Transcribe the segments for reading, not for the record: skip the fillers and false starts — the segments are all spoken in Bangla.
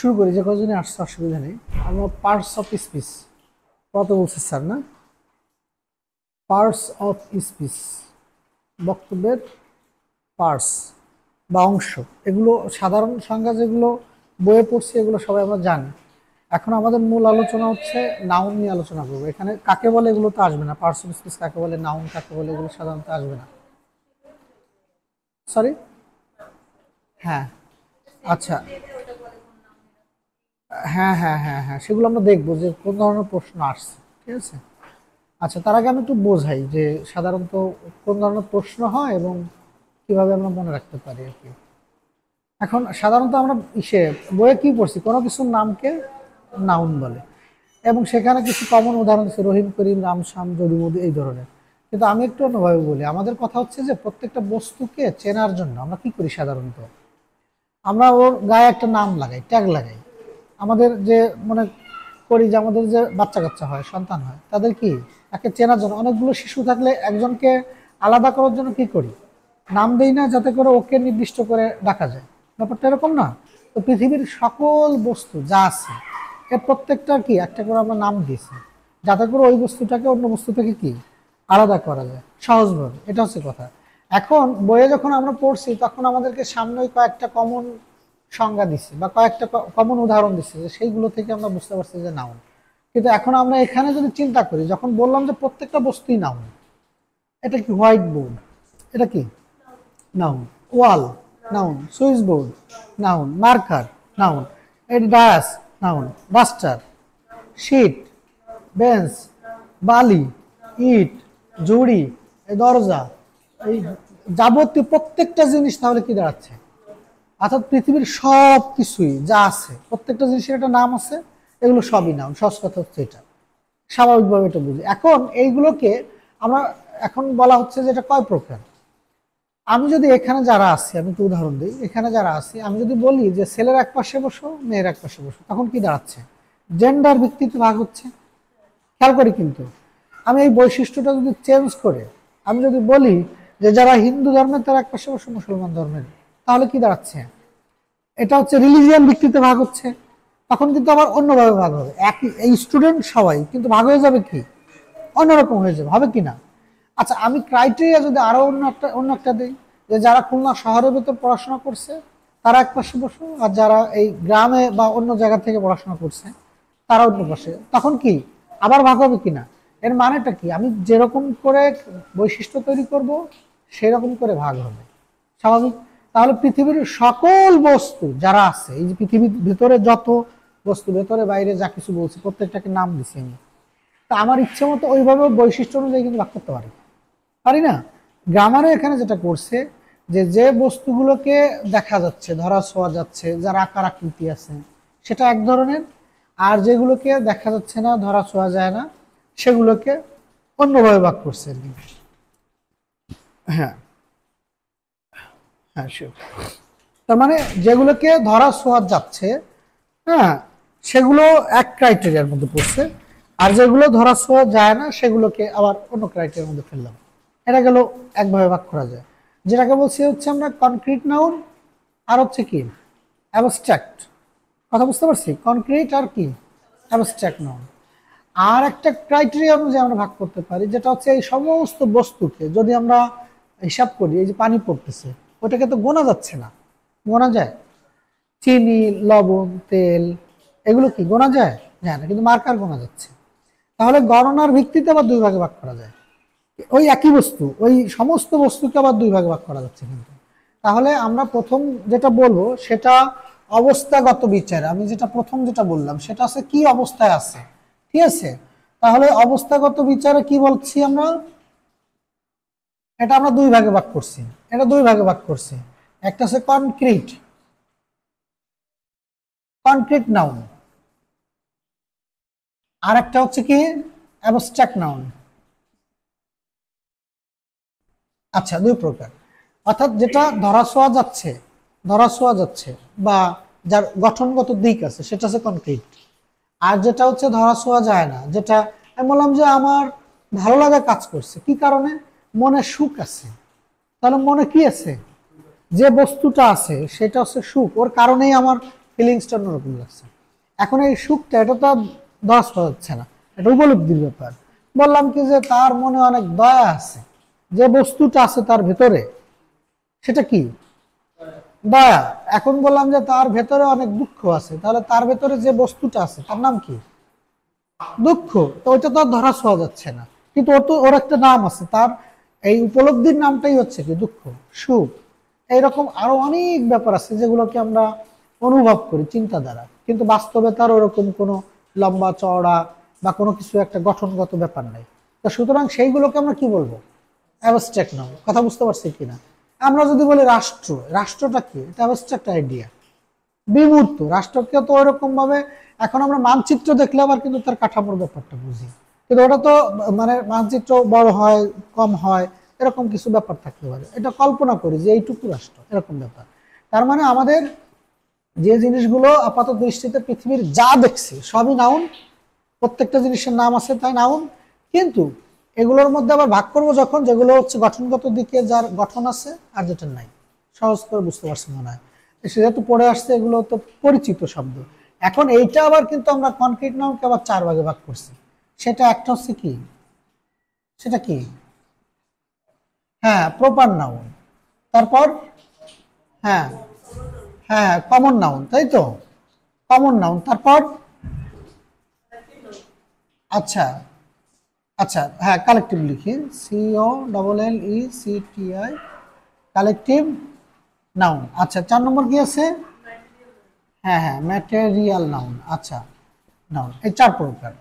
শুরু করি, যে কজনই আসছে অসুবিধা নেই। আমরা পার্টস অফ স্পিচ কত বলছি স্যার না? পার্টস অফ স্পিচ, বক্তব্যের পার্টস বা অংশ, এগুলো সাধারণ সংজ্ঞা যেগুলো বইয়ে পড়ছি এগুলো সবাই আমরা জানি। এখন আমাদের মূল আলোচনা হচ্ছে নাউন নিয়ে আলোচনা করবো। এখানে কাকে বলে এগুলো তো আসবে না, পার্টস অফ স্পিচ কাকে বলে, নাউন কাকে বলে, এগুলো সাধারণত আসবে না। সরি, হ্যাঁ, আচ্ছা, হ্যাঁ হ্যাঁ হ্যাঁ হ্যাঁ, সেগুলো আমরা দেখবো যে কোন ধরনের প্রশ্ন আসছে, ঠিক আছে। আচ্ছা, তার আগে আমি একটু বোঝাই যে সাধারণত কোন ধরনের প্রশ্ন হয় এবং কিভাবে আমরা মনে রাখতে পারি আর কি। এখন সাধারণত আমরা বইয়ে কি পড়ছি, কোনো কিছুর নামকে নাউন বলে এবং সেখানে কিছু কমন উদাহরণ আছে, রহিম, করিম, রাম, শ্যাম, জড়িমদি, এই ধরনের। কিন্তু আমি একটু অন্যভাবে বলি, আমাদের কথা হচ্ছে যে প্রত্যেকটা বস্তুকে চেনার জন্য আমরা কি করি সাধারণত, আমরা ওর গায়ে একটা নাম লাগাই, ট্যাগ লাগাই। আমাদের যে মনে করি যে আমাদের যে বাচ্চা কাচ্চা হয়, সন্তান হয়, তাদের কি তাকে চেনার জন্য, অনেকগুলো শিশু থাকলে একজনকে আলাদা করার জন্য কি করি, নাম দেই না, যাতে করে ওকে নির্দিষ্ট করে ডাকা যায়। ব্যাপারটা এরকম না? তো পৃথিবীর সকল বস্তু যা আছে এর প্রত্যেকটা কি একটা করে আমরা নাম দিয়েছি, যাতে করে ওই বস্তুটাকে অন্য বস্তু থেকে কি আলাদা করা যায় সহজভাবে। এটা হচ্ছে কথা। এখন বইয়ে যখন আমরা পড়ছি তখন আমাদেরকে সামনে কয়েকটা কমন সংজ্ঞা দিচ্ছে বা কয়েকটা কমন উদাহরণ দিচ্ছে, যে সেইগুলো থেকে আমরা বুঝতে পারছি যে নাউন। কিন্তু এখন আমরা এখানে যদি চিন্তা করি, যখন বললাম যে প্রত্যেকটা বস্তুই নাউন, এটা কি হোয়াইট বোর্ড, এটা কি noun, wall noun, switch board noun, marker noun, এর dais noun, duster, sheet, bench, বালি, ইট, জুড়ি, এই দরজা, এই যাবতীয় প্রত্যেকটা জিনিস তাহলে কি দাঁড়াচ্ছে, অর্থাৎ পৃথিবীর সব কিছুই যা আছে প্রত্যেকটা জিনিসের একটা নাম আছে, এগুলো সবই নাউন। সহজ কথা হচ্ছে এটা, স্বাভাবিকভাবে এটা বুঝি। এখন এইগুলোকে আমরা এখন বলা হচ্ছে যে এটা কয় প্রকার। আমি যদি এখানে যারা আছি, আমি একটু উদাহরণ দিই, এখানে যারা আছি আমি যদি বলি যে ছেলের এক পাশে বসো, মেয়ের এক পাশে বসো, তখন কি দাঁড়াচ্ছে, জেন্ডার ভিত্তিতে ভাগ হচ্ছে। খেয়াল করি, কিন্তু আমি এই বৈশিষ্ট্যটা যদি চেঞ্জ করে আমি যদি বলি যে যারা হিন্দু ধর্মের তারা এক পাশে বসো, মুসলমান ধর্মের, তাহলে কি দাঁড়াচ্ছে, এটা হচ্ছে রিলিজিয়ান ভিত্তিতে ভাগ হচ্ছে। তখন কিন্তু আবার অন্যভাবে ভাগ হবে, একই এই স্টুডেন্ট সবাই কিন্তু ভাগ হয়ে যাবে কি অন্যরকম হয়ে যাবে, হবে কি না? আচ্ছা, আমি ক্রাইটেরিয়া যদি আরো অন্য একটা দিই, যে যারা খুলনা শহরের ভেতর পড়াশোনা করছে তারা এক পাশে বসো, আর যারা এই গ্রামে বা অন্য জায়গা থেকে পড়াশোনা করছে তারা অন্য পাশে, তখন কি আবার ভাগ হবে কিনা? এর মানেটা কি, আমি যেরকম করে বৈশিষ্ট্য তৈরি করব সেরকম করে ভাগ হবে, স্বাভাবিক। তাহলে পৃথিবীর সকল বস্তু যারা আছে, এই যে পৃথিবীর ভেতরে যত বস্তু, ভেতরে বাইরে যা কিছু বলছি প্রত্যেকটাকে নাম দিছি আমি, তা আমার ইচ্ছে মতো ওইভাবে বৈশিষ্ট্য অনুযায়ী কিন্তু ভাগ করতে পারি না? গ্রামারে এখানে যেটা করছে, যে যে বস্তুগুলোকে দেখা যাচ্ছে, ধরা ছোঁয়া যাচ্ছে, যার আকার আকৃতি আছে, সেটা এক ধরনের, আর যেগুলোকে দেখা যাচ্ছে না, ধরা ছোঁয়া যায় না, সেগুলোকে অন্যভাবে ভাগ করছে আর কি। হ্যাঁ হ্যাঁ, শিওর। তার মানে যেগুলোকে ধরা ছোঁয়া যাচ্ছে, হ্যাঁ, সেগুলো এক ক্রাইটেরিয়ার মধ্যে পড়ছে, আর যেগুলো ধরা ছোঁয়া যায় না সেগুলোকে আবার অন্য ক্রাইটেরিয়ার মধ্যে ফেললাম। এটা গেল একভাবে ভাগ করা যায়। যেটাকে বলছি হচ্ছে আমরা কনক্রিট নাউন, আর হচ্ছে কি অ্যাবস্ট্রাক্ট। কথা বুঝতে পারছি? কনক্রিট আর কি অ্যাবস্ট্রাক্ট নাউন। আর একটা ক্রাইটেরিয়া অনুযায়ী আমরা ভাগ করতে পারি, যেটা হচ্ছে এই সমস্ত বস্তুকে যদি আমরা হিসাব করি, এই যে পানি পড়তেছে ওটাকে তো গোনা যাচ্ছে না, গোনা যায়? চিনি, লবণ, তেল, এগুলো কি গোনা যায়? যায় না, কিন্তু মার্কার গোনা যাচ্ছে। তাহলে গণনার ভিত্তিতে আবার দুই ভাগে ভাগ করা যায়। ওই একই বস্তু, ওই সমস্ত বস্তুকে আবার দুই ভাগে ভাগ করা যাচ্ছে কিন্তু। তাহলে আমরা প্রথম যেটা বলবো সেটা অবস্থাগত বিচার। আমি যেটা বললাম সেটা আছে কি অবস্থায় আছে, ঠিক আছে। তাহলে অবস্থাগত বিচারে কি বলছি আমরা, এটা আমরা দুই ভাগে ভাগ করছি, একটা হচ্ছে কনক্রিট, কনক্রিট নাউন, আর একটা হচ্ছে কি অ্যাবস্ট্রাক্ট নাউন। আচ্ছা, দুই প্রকার, অর্থাৎ যেটা ধরা ছোঁয়া যাচ্ছে বা যার গঠনগত দিক আছে সেটা হচ্ছে কনক্রিট, আর যেটা হচ্ছে ধরা ছোঁয়া যায় না, যেটা আমি বললাম যে আমার ভালো লাগা কাজ করছে, কি কারণে, মনে সুখ আছে। তাহলে মনে কি আছে, যে বস্তুটা আছে সেটা হচ্ছে সুখ, ওর কারণেই আমার ফিলিংসটা অন্যরকম লাগছে। এখন এই সুখটা এটা তো ধস পাচ্ছে না, এটা উপলব্ধির ব্যাপার। বললাম কি যে তার মনে অনেক দয়া আছে, যে বস্তুটা আছে তার ভেতরে সেটা কি দয়া। এখন বললাম যে তার ভেতরে অনেক দুঃখ আছে, তাহলে তার ভেতরে যে বস্তুটা আছে তার নাম কি দুঃখ। তো ওইটা তো আর ধরা ছোঁয়া যাচ্ছে না, কিন্তু ওর একটা নাম আছে, তার এই উপলব্ধির নামটাই হচ্ছে কি দুঃখ সুখ। এইরকম আরো অনেক ব্যাপার আছে যেগুলোকে আমরা অনুভব করি চিন্তা দ্বারা, কিন্তু বাস্তবে তার ওরকম কোনো লম্বা চওড়া বা কোনো কিছু একটা গঠনগত ব্যাপার নাই। তো সুতরাং সেইগুলোকে আমরা কি বলবো অ্যাবস্ট্রাক্ট নাম। কথা বুঝতে পারছি কিনা? আমরা যদি বলি রাষ্ট্র, রাষ্ট্রটা কি? এটা অ্যাবস্ট্রাক্ট আইডিয়া, বিমূর্ত। রাষ্ট্রকে তো ওইরকম ভাবে এখন আমরা মানচিত্র দেখলে আবার কিন্তু তার কাঠামোর ব্যাপারটা বুঝি, কিন্তু ওটা তো মানে মানচিত্র বড় হয় কম হয় এরকম কিছু ব্যাপার থাকতে পারে, এটা কল্পনা করি যে এইটুকু রাষ্ট্র এরকম ব্যাপার। তার মানে আমাদের যে জিনিসগুলো আপাত দৃষ্টিতে পৃথিবীর যা দেখছি সবই নাউন, প্রত্যেকটা জিনিসের নাম আছে তাই নাউন, কিন্তু এগুলোর মধ্যে আবার ভাগ করবো যখন যেগুলো হচ্ছে গঠনগত দিকে যার গঠন আছে আর যেটা নাই। সহজ করে বুঝতে পারছি মনে হয়, সেটা তো পড়ে আসছে, এগুলো তো পরিচিত শব্দ। এখন এইটা আবার কিন্তু আমরা কনক্রিট নাউনকে আবার 4 ভাগে ভাগ করছি। সেটা একটা হচ্ছে কি, সেটা কি হ্যাঁ প্রপার নাউন, তারপর হ্যাঁ হ্যাঁ কমন নাউন, তাই তো কমন নাউন, তারপর আচ্ছা আচ্ছা হ্যাঁ কালেকটিভ লিখি, COLLECTI কালেকটিভ নাউন। আচ্ছা 4 নম্বর কি আছে? হ্যাঁ হ্যাঁ ম্যাটেরিয়াল নাউন। আচ্ছা নাউন এই 4 প্রকার।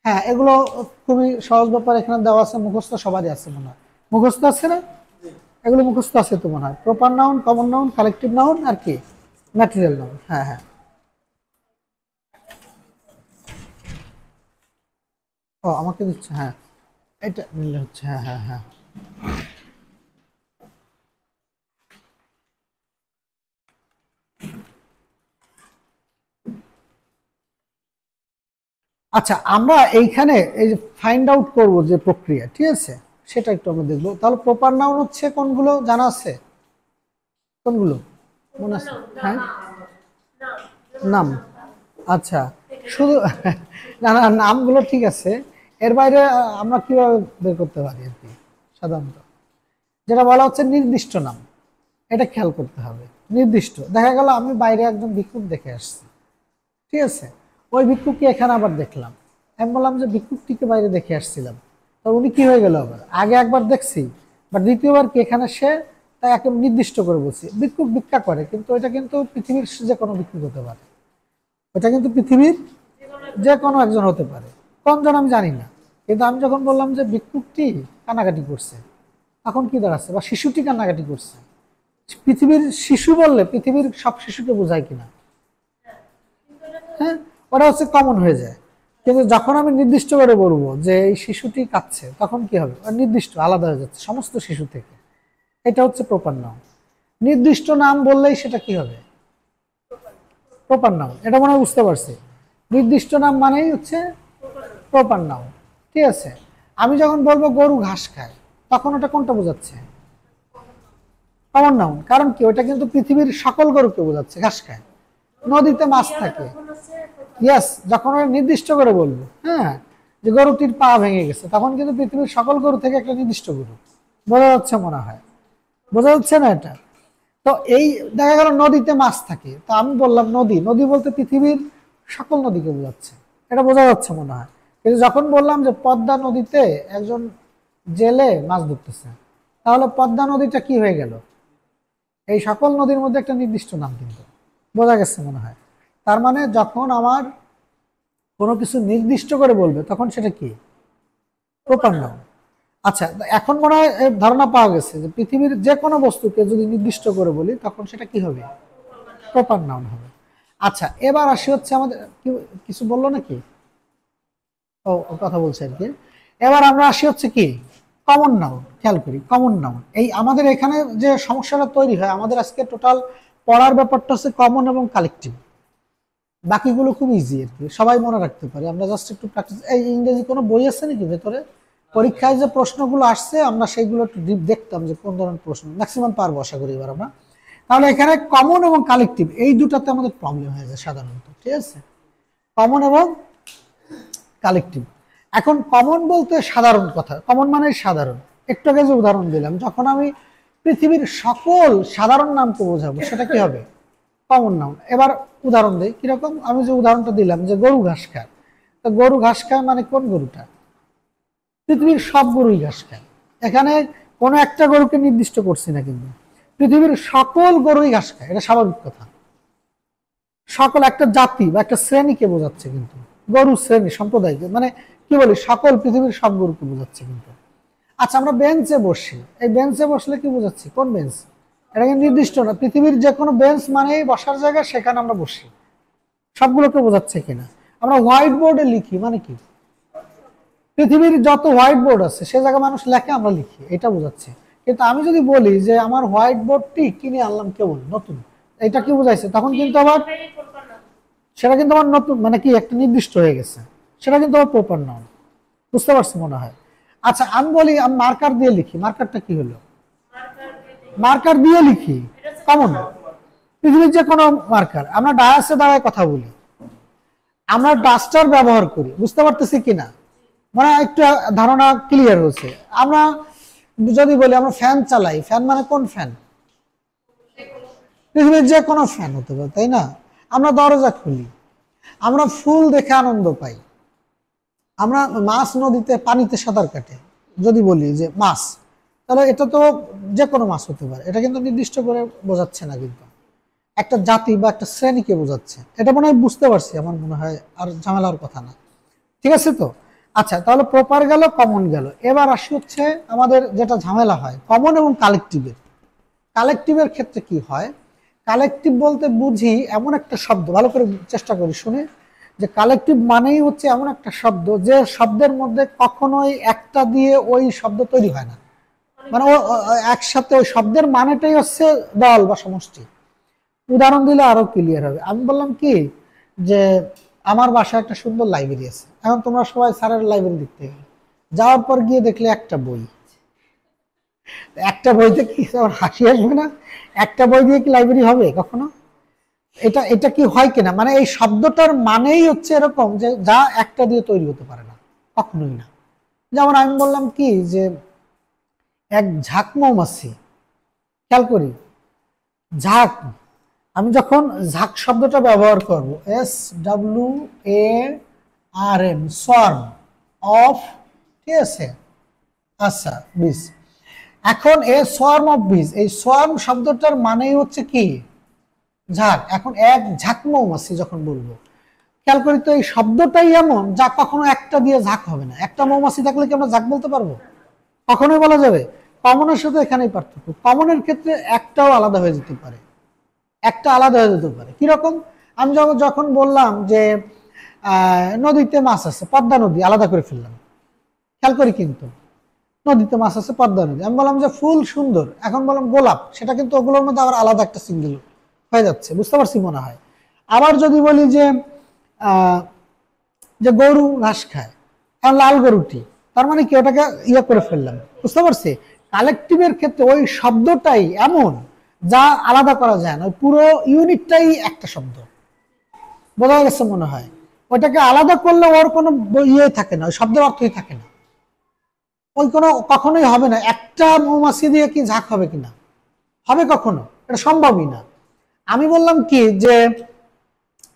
হ্যাঁ এগুলো খুবই সহজ ব্যাপার, এখানে দেওয়া আছে, মুখস্থ সবারই আছে মনে হয়, মুখস্থ আছে না? এগুলো মুখস্থ আছে তো মনে হয়, proper noun, common noun, collective noun আর কি ম্যাটেরিয়াল নাউন। হ্যাঁ হ্যাঁ ও আমাকে দিচ্ছে, হ্যাঁ এটা নিলে হচ্ছে, হ্যাঁ হ্যাঁ হ্যাঁ। আচ্ছা আমরা এইখানে এই যে ফাইন্ড আউট করবো যে প্রক্রিয়া, ঠিক আছে, সেটা একটু আমরা দেখবো। তাহলে প্রপার নাউন হচ্ছে কোনগুলো জানা আছে? কোনগুলো মনে আছে? হ্যাঁ নাম। আচ্ছা শুধু না না নামগুলো ঠিক আছে, এর বাইরে আমরা কিভাবে বের করতে পারি আর কি? সাধারণত যেটা বলা হচ্ছে নির্দিষ্ট নাম, এটা খেয়াল করতে হবে। নির্দিষ্ট দেখা গেল আমি বাইরে একজন ভিক্ষুক দেখে আসছি, ঠিক আছে, ওই ভিক্ষুককে এখানে আবার দেখলাম, আমি বললাম যে ভিক্ষুকটিকে বাইরে দেখে আসছিলাম, তো উনি কি হয়ে গেল, আবার আগে একবার দেখছি বা দ্বিতীয়বার কি এখানে সে, তাই একদম নির্দিষ্ট করে বলছি ভিক্ষুক ভিক্ষা করে, কিন্তু এটা কিন্তু পৃথিবীর যে কোনো ভিক্ষুক হতে পারে, এটা কিন্তু পৃথিবীর যে কোনো একজন হতে পারে, কোনজন আমি জানি না। কিন্তু আমি যখন বললাম যে ভিক্ষুকটি কান্নাকাটি করছে, তখন কি দাঁড়াচ্ছে, বা শিশুটি কান্নাকাটি করছে, পৃথিবীর শিশু বললে পৃথিবীর সব শিশুকে বোঝায় কিনা? হ্যাঁ ওটা হচ্ছে কমন হয়ে যায়। কিন্তু যখন আমি নির্দিষ্ট করে বলবো যে এই শিশুটি কাঁদছে, তখন কি হবে, আর নির্দিষ্ট আলাদা হয়ে যাচ্ছে সমস্ত শিশু থেকে। এটা হচ্ছে প্রপার নাউন। নির্দিষ্ট নাম বললেই সেটা কি হবে প্রপার নাউন, এটা মনে হয় বুঝতে পারছি। নির্দিষ্ট নাম মানেই হচ্ছে প্রপার নাউন, ঠিক আছে। আমি যখন বলবো গরু ঘাস খায়, তখন ওটা কোনটা বোঝাচ্ছে? Common noun. কারণ কি ওটা কিন্তু পৃথিবীর সকল গরুকে বোঝাচ্ছে ঘাস খায়। নদীতে মাছ থাকে, ইয়েস, যখন ওরা নির্দিষ্ট করে বলবো হ্যাঁ যে গরুটির পা ভেঙে গেছে, তখন কিন্তু পৃথিবীর সকল গরু থেকে একটা নির্দিষ্ট গরু বোঝা যাচ্ছে মনে হয়, বোঝা যাচ্ছে না এটা? তো এই দেখা গেল নদীতে মাছ থাকে, তো আমি বললাম নদী, নদী বলতে পৃথিবীর সকল নদীকে বোঝাচ্ছে, এটা বোঝা যাচ্ছে মনে হয়। কিন্তু যখন বললাম যে পদ্মা নদীতে একজন জেলে মাছ ধরতেছে, তাহলে পদ্মা নদীটা কি হয়ে গেল, এই সকল নদীর মধ্যে একটা নির্দিষ্ট নাম, কিন্তু বোঝা গেছে মনে হয়। তার মানে যখন আমার কোনো কিছু নির্দিষ্ট করে বলবে তখন সেটা কি প্রপার নাউন। আচ্ছা এখন মনে হয় ধারণা পাওয়া গেছে যে পৃথিবীর যে কোনো বস্তুকে যদি নির্দিষ্ট করে বলি তখন সেটা কি হবে প্রপার নাউন হবে। আচ্ছা এবার আসি হচ্ছে আমাদের কিছু বললো নাকি? ও কথা বলছে আর কি। এবার আমরা আসি হচ্ছে কি কমন নাউন। খেয়াল করি কমন নাউন, এই আমাদের এখানে যে সমস্যাটা তৈরি হয়, আমাদের আজকে টোটাল পড়ার ব্যাপারটা হচ্ছে কমন এবং কালেকটিভ, বাকিগুলো খুব ইজি আর কি, সবাই মনে রাখতে পারে। আমরা জাস্ট একটু প্র্যাকটিস। এই ইংরেজি কোনো বই আছে নাকি ভেতরে? পরীক্ষায় যে প্রশ্নগুলো আসছে আমরা সেইগুলো একটু দেখতাম যে কোন ধরনের প্রশ্ন, ম্যাক্সিমাম পারবো আশা করি এবার আমরা। তাহলে এখানে কমন এবং কালেকটিভ এই দুটাতে আমাদের প্রবলেম হয়ে যায় সাধারণত, ঠিক আছে? কমন এবং কালেকটিভ। এখন কমন বলতে সাধারণ কথা, কমন মানে সাধারণ। একটু আগে যে উদাহরণ দিলাম, যখন আমি পৃথিবীর সকল সাধারণ নামকে বোঝাবো সেটা কি হবে? Common noun. এবার উদাহরণ দিই, কিরকম? আমি যে উদাহরণটা দিলাম যে গরু ঘাস খায়, তো গরু ঘাস খায় মানে কোন গরুটা? পৃথিবীর সব গরুই ঘাস খায়। এখানে কোনো একটা গরুকে নির্দিষ্ট করছি না, কিন্তু পৃথিবীর সকল গরুই ঘাস খায়, এটা স্বাভাবিক কথা। সকল একটা জাতি বা একটা শ্রেণীকে বোঝাচ্ছে, কিন্তু গরু শ্রেণী সম্প্রদায়কে, মানে কি বলি, সকল পৃথিবীর সব গরুকে বোঝাচ্ছে কিন্তু। আচ্ছা, আমরা বেঞ্চে বসি, এই বেঞ্চে বসলে কি বোঝাচ্ছি? কোন বেঞ্চ? এটা কিন্তু নির্দিষ্ট না, পৃথিবীর যে কোনো বেঞ্চ মানেই বসার জায়গা, সেখানে আমরা বসি, সবগুলোকে বোঝাচ্ছে কিনা? আমরা হোয়াইট বোর্ডে লিখি মানে কি? পৃথিবীর যত হোয়াইট বোর্ড আছে সে জায়গায় মানুষ লেখে, আমরা লিখি, এটা বোঝাচ্ছে। কিন্তু আমি যদি বলি যে আমার হোয়াইট বোর্ডটি কিনে আনলাম কেবল নতুন, এটা কি বোঝাইছে? তখন কিন্তু আবার সেটা কিন্তু আমার নতুন, মানে কি একটা নির্দিষ্ট হয়ে গেছে, সেটা কিন্তু আমার প্রপার নাউন। বুঝতে পারছি মনে হয়? আচ্ছা, আমি বলি আমি মার্কার দিয়ে লিখি, মার্কারটা কি হলো? মার্কার দিয়ে লিখি, কমন। পৃথিবীর যে কোনো মার্কার, আমরা ডায়াসে দাঁড়ায় কথা বলি, আমরা ডাস্টার ব্যবহার করি, বুঝতে পারতেছি কিনা? মানে একটু ধারণা ক্লিয়ার হচ্ছে? আমরা যদি বলি আমরা ফ্যান চালাই, ফ্যান মানে কোন ফ্যান? পৃথিবীর যে কোনো ফ্যান হতে পারে, তাই না? আমরা দরজা খুলি, আমরা ফুল দেখে আনন্দ পাই, আমরা মাছ নদীতে পানিতে সাঁতার কাটে, যদি বলি যে মাছ, তাহলে এটা তো যে কোনো মাছ হতে পারে, এটা কিন্তু নির্দিষ্ট করে বোঝাচ্ছে না, কিন্তু একটা জাতি বা একটা শ্রেণীকে বোঝাচ্ছে। এটা মনে হয় বুঝতে পারছি, আমার মনে হয় আর ঝামেলার কথা না, ঠিক আছে তো? আচ্ছা, তাহলে প্রপার গেল, কমন গেল। এবার আসি হচ্ছে আমাদের যেটা ঝামেলা হয় কমন এবং কালেকটিভের। কালেকটিভের ক্ষেত্রে কি হয়? কালেকটিভ বলতে বুঝি এমন একটা শব্দ, ভালো করে চেষ্টা করি শুনে, যে কালেকটিভ মানেই হচ্ছে এমন একটা শব্দ যে শব্দের মধ্যে কখনোই একটা দিয়ে ওই শব্দ তৈরি হয় না, মানে একসাথে ওই শব্দের মানেটাই হচ্ছে দল বা সমষ্টি। উদাহরণ দিলে আরো ক্লিয়ার হবে। আমি বললাম কি যে আমার বাসায় একটা সুন্দর লাইব্রেরি আছে, এখন তোমরা সবাই স্যারের লাইব্রেরি দেখতে গেলে, যাওয়ার পর গিয়ে দেখলে একটা বই, একটা বইতে কি আমার হাসি আসবে না? একটা বই দিয়ে কি লাইব্রেরি হবে কখনো? এটা এটা কি হয় কিনা, মানে এই শব্দটার মানেই হচ্ছে এরকম যে যা একটা দিয়ে তৈরি হতে পারে না, কখনোই না। যেমন আমি বললাম কি যে এক ঝাঁক মৌমাছি, খেয়াল করি ঝাঁক, আমি যখন ঝাঁক শব্দটা ব্যবহার করব, SWARM, সোয়ার্ম অফ, ঠিক আছে? আচ্ছা, বিস। এখন এ সোয়ার্ম অফ বিস, এই সোয়ার্ম শব্দটার মানেই হচ্ছে কি? ঝাঁক। এখন এক ঝাঁক মৌমাছি যখন বলবো, খেয়াল করি তো এই শব্দটাই এমন যা কখনো একটা দিয়ে ঝাঁক হবে না। একটা মৌমাছি থাকলে কি আমরা ঝাঁক বলতে পারবো? কখনোই বলা যাবে? কমনের সাথে এখানেই পার্থক্য। কমনের ক্ষেত্রে একটাও আলাদা হয়ে যেতে পারে, একটা আলাদা হয়ে যেতে পারে। কিরকম? আমি যখন বললাম যে নদীতে মাছ আছে, পদ্মা নদী আলাদা করে ফেললাম, খেয়াল করি কিন্তু নদীতে মাছ আছে, পদ্মা নদী। আমি বললাম যে ফুল সুন্দর, এখন বললাম গোলাপ, সেটা কিন্তু ওগুলোর মধ্যে আবার আলাদা একটা সিঙ্গেল হয়ে যাচ্ছে, বুঝতে পারছি মনে হয়? আবার যদি বলি যে যে গরু ঘাস খায়, এখন লাল গরুটি, তার মানে কি ওটাকে ইয়ে করে ফেললাম, বুঝতে পারছি? কালেকটিভের ক্ষেত্রে ওই শব্দটাই এমন যা আলাদা করা যায় না, ওই পুরো ইউনিটটাই একটা শব্দ, বোঝা গেছে মনে হয়? ওইটাকে আলাদা করলে ওর কোনো ইয়ে থাকে না, ওই শব্দের অর্থই থাকে না, ওই কোনো কখনোই হবে না। একটা মৌমাছি দিয়ে কি ঝাঁক হবে কিনা? হবে কখনো? এটা সম্ভবই না। আমি বললাম কি যে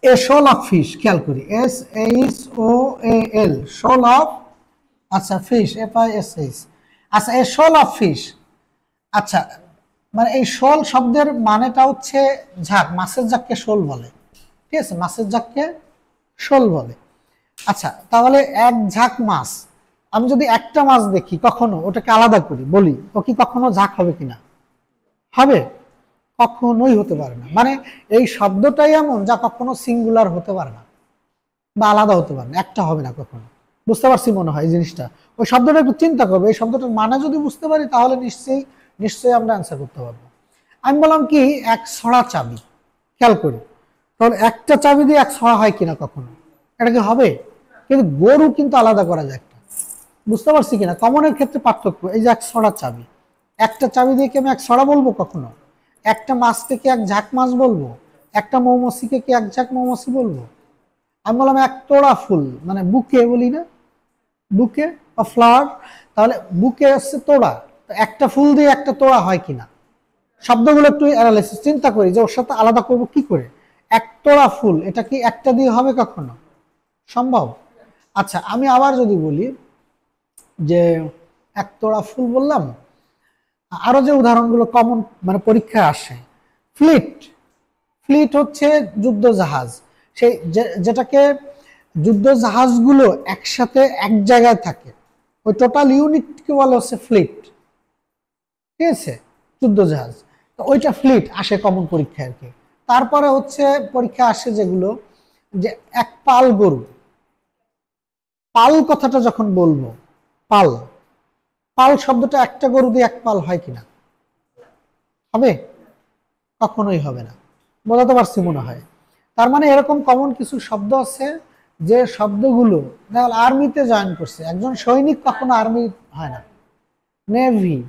এ শোল অফ ফিশ, খেয়াল করি SHOAL, শোল অফ, আচ্ছা ফিশ FISH, আচ্ছা এ শোল অফ ফিশ, আচ্ছা মানে এই শোল শব্দের মানেটা হচ্ছে ঝাঁক, মাছের ঝাঁককে শোল বলে, ঠিক আছে? মাছের ঝাঁককে শোল বলে। আচ্ছা, তাহলে এক ঝাঁক মাছ, আমি যদি একটা মাছ দেখি কখনো, ওটাকে আলাদা করি, বলি ও কি কখনো ঝাঁক হবে কিনা? হবে? কখনোই হতে পারে না। মানে এই শব্দটাই এমন যা কখনো সিঙ্গুলার হতে পারে না বা আলাদা হতে পারে না, একটা হবে না কখনো। বুঝতে পারছি মনে হয় এই জিনিসটা? ওই শব্দটা একটু চিন্তা করবে, এই শব্দটার মানে যদি বুঝতে পারি তাহলে নিশ্চয়ই নিশ্চয়ই আমরা অ্যান্সার করতে পারবো। আমি বললাম কি এক ছড়া চাবি, খেয়াল করি, তাহলে একটা চাবি দিয়ে এক ছড়া হয় কিনা কখনো? এটা কি হবে? কিন্তু গরু কিন্তু আলাদা করা যায় একটা, বুঝতে পারছি কিনা? কমনের ক্ষেত্রে পার্থক্য, এই যে এক ছড়া চাবি, একটা চাবি দিয়ে কি আমি এক ছড়া বলবো কখনো? একটা মাছকে কি এক ঝাঁক মাছ বলবো? একটা মৌমাছিকে কি এক ঝাঁক মৌমাছি বলবো? আমি বললাম এক তোড়া ফুল, মানে বুকে বলি না, বুকে বা ফ্লাওয়ার। তাহলে বুকে হচ্ছে তোড়া, তো একটা ফুল দিয়ে একটা তোড়া হয় কিনা? শব্দগুলো একটু অ্যানালাইসিস চিন্তা করি যে ওর সাথে আলাদা করব কি করে। এক তোড়া ফুল, এটা কি একটা দিয়ে হবে কখনো? সম্ভব? আচ্ছা আমি আবার যদি বলি যে এক তোড়া ফুল বললাম, আরো যে উদাহরণগুলো কমন মানে পরীক্ষায় আসে, ফ্লিট। ফ্লিট হচ্ছে যুদ্ধ জাহাজ, সেই যেটাকে যুদ্ধ জাহাজগুলো একসাথে এক জায়গায় থাকে, ওই টোটাল ইউনিটকে বলা হচ্ছে ফ্লিট। ঠিক আছে, যুদ্ধ জাহাজ, তো ওইটা ফ্লিট আসে কমন পরীক্ষায় আর কি। তারপরে হচ্ছে পরীক্ষা আসে যেগুলো, যে এক পাল গরু। পাল কথাটা যখন বলবো, পাল, পাল শব্দটা একটা গরু দিয়ে এক পাল হয় কিনা? হবে? কখনোই হবে না। বোঝাতে পারছি মনে হয়। তার মানে এরকম কমন কিছু শব্দ আছে যে শব্দগুলো আর্মিতে জয়েন করছে, একজন সৈনিক কখনো আর্মি হয় না, নেভি,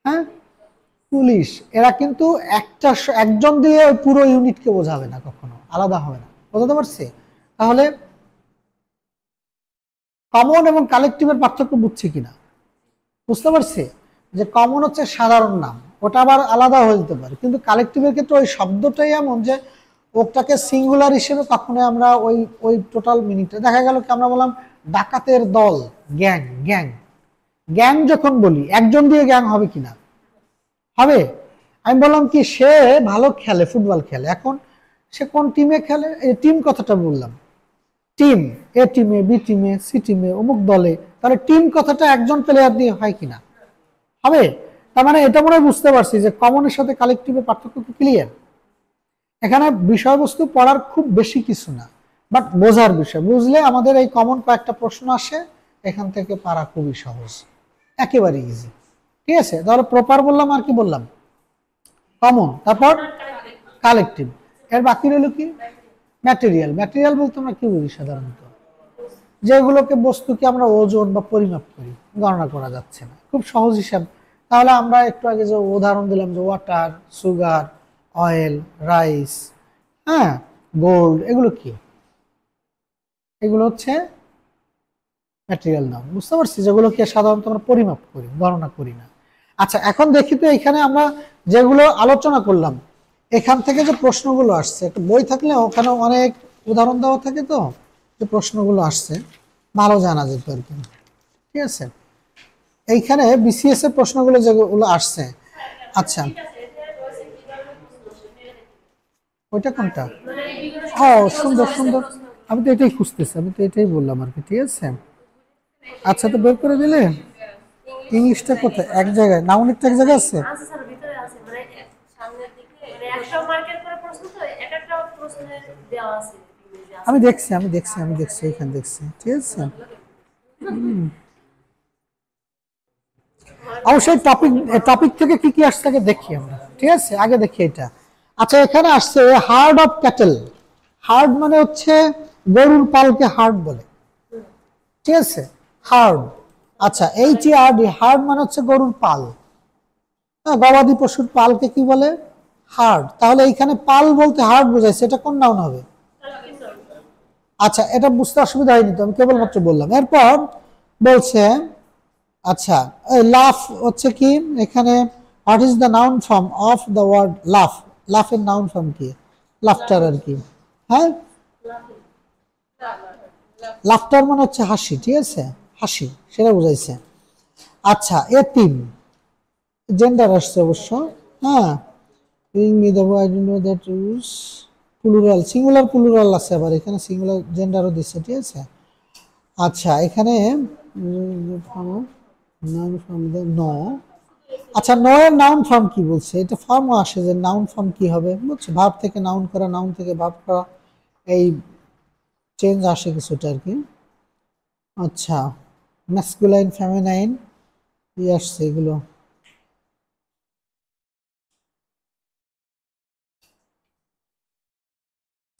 হ্যাঁ, পুলিশ, এরা কিন্তু একজন দিয়ে পুরো ইউনিটকে বোঝাবে না, কখনো আলাদা হবে না। বোঝাতে পারছি? তাহলে কমন এবং কালেকটিভের পার্থক্য বুঝছি কিনা? বুঝতে পারছি যে কমন হচ্ছে সাধারণ নাম, ওটা আবার আলাদা হয়ে যেতে পারে, কিন্তু কালেকটিভের ক্ষেত্রে ওই শব্দটাই এমন যে ওটাকে সিঙ্গুলার হিসেবে কখনোই আমরা ওই ওই টোটাল মিনিংটা, দেখা গেল কি আমরা বললাম ডাকাতের দল, গ্যাং, গ্যাং, গ্যাং যখন বলি একজন দিয়ে গ্যাং হবে কিনা? হবে। আমি বললাম কি সে ভালো খেলে, ফুটবল খেলে, এখন সে কোন টিমে খেলে, এই টিম কথাটা বললাম, টিম, এ টিমে, বি টিমে, সি টিমে, অমুক দলে, তাহলে টিম কথাটা একজন প্লেয়ার দিয়ে হয় কিনা? হবে। তার মানে এটা মনে হয় বুঝতে পারছি যে কমনের সাথে কালেকটিভের পার্থক্য কি ক্লিয়ার? এখানে বিষয়বস্তু পড়ার খুব বেশি কিছু না, বাট বোঝার বিষয়, বুঝলে আমাদের এই কমন কয়েকটা প্রশ্ন আসে, এখান থেকে পারা খুবই সহজ, একেবারে ইজি। ঠিক আছে, তাহলে প্রপার বললাম, আর কি বললাম? কমন, তারপর কালেকটিভ, এর বাকি রইল কি? ম্যাটেরিয়াল। ম্যাটেরিয়াল বলতে আমরা কি বুঝি সাধারণত? যেগুলোকে বস্তুকে আমরা ওজন বা পরিমাপ করি, গণনা করা যাচ্ছে না, খুব সহজ হিসাব। তাহলে আমরা একটু আগে যে উদাহরণ দিলাম যে ওয়াটার, সুগার, অয়েল, রাইস, হ্যাঁ, গোল্ড, এগুলো কি? এগুলো হচ্ছে ম্যাটেরিয়াল নাম। বুঝতে পারছি, যেগুলোকে সাধারণত আমরা পরিমাপ করি, গণনা করি না। আচ্ছা এখন দেখি তো এখানে আমরা যেগুলো আলোচনা করলাম, এখান থেকে যে প্রশ্নগুলো আসছে, একটা বই থাকলে ওখানে অনেক উদাহরণ দেওয়া থাকে, তো যে প্রশ্নগুলো আসছে ভালো জানা যেত আর কি। ঠিক আছে, এইখানে বিসিএস এর প্রশ্নগুলো যেগুলো আসছে। আচ্ছা ওইটা কোনটা? ও সুন্দর সুন্দর, আমি তো এটাই খুঁজতেছি, আমি তো এটাই বললাম আর কি। ঠিক আছে, আচ্ছা তো বের করে দিলে। ইংলিশটা কোথায়? এক জায়গায়, নাউনেরটা এক জায়গায় আছে। আমি দেখছি, আমি দেখছি এখানে দেখছি। ঠিক আছে, অবশ্যই টপিক, টপিক থেকে কি কি আসছে আগে দেখি আমরা। ঠিক আছে, আগে দেখি এটা। আচ্ছা এখানে আসছে হার্ড অফ ক্যাটেল। হার্ড মানে হচ্ছে গরুর পালকে হার্ড বলে। ঠিক আছে, হার্ড। আচ্ছা HARD, হার্ড মানে হচ্ছে গরুর পাল, হ্যাঁ, গবাদি পশুর পালকে কি বলে? হার্ড। তাহলে এইখানে পাল বলতে হার্ড বোঝাইছে, এটা কোন নাউন হবে? আচ্ছা এটা বুঝতে অসুবিধা হয়নি তো, আমি কেবলমাত্র বললাম। এরপর বলছে আচ্ছা লাফ হচ্ছে কি এখানে, what is the noun form of the word laugh? লাফের নাউন ফর্ম কি? লাফটার আর কি, হ্যাঁ, লাফটার মানে হচ্ছে হাসি। ঠিক আছে, হাসি, সেটা বুঝাইছে। আচ্ছা এতিম, জেন্ডার আসছে অবশ্য, হ্যাঁ, প্লুরাল, সিঙ্গুলার প্লুরাল আছে আবার এখানে, সিঙ্গুলার জেন্ডারও দিচ্ছে। ঠিক আছে, আচ্ছা এখানে ন, আচ্ছা নয়ের নাউন ফর্ম কি বলছে? এটা ফর্মও আসে যে নাউন ফর্ম কি হবে, বুঝছো, ভার্ব থেকে নাউন করা, নাউন থেকে ভার্ব করা, এই চেঞ্জ আসে কিছুটা আর কি। আচ্ছা ম্যাসকুলাইন, ফেমিনাইন, কি আসছে এগুলো?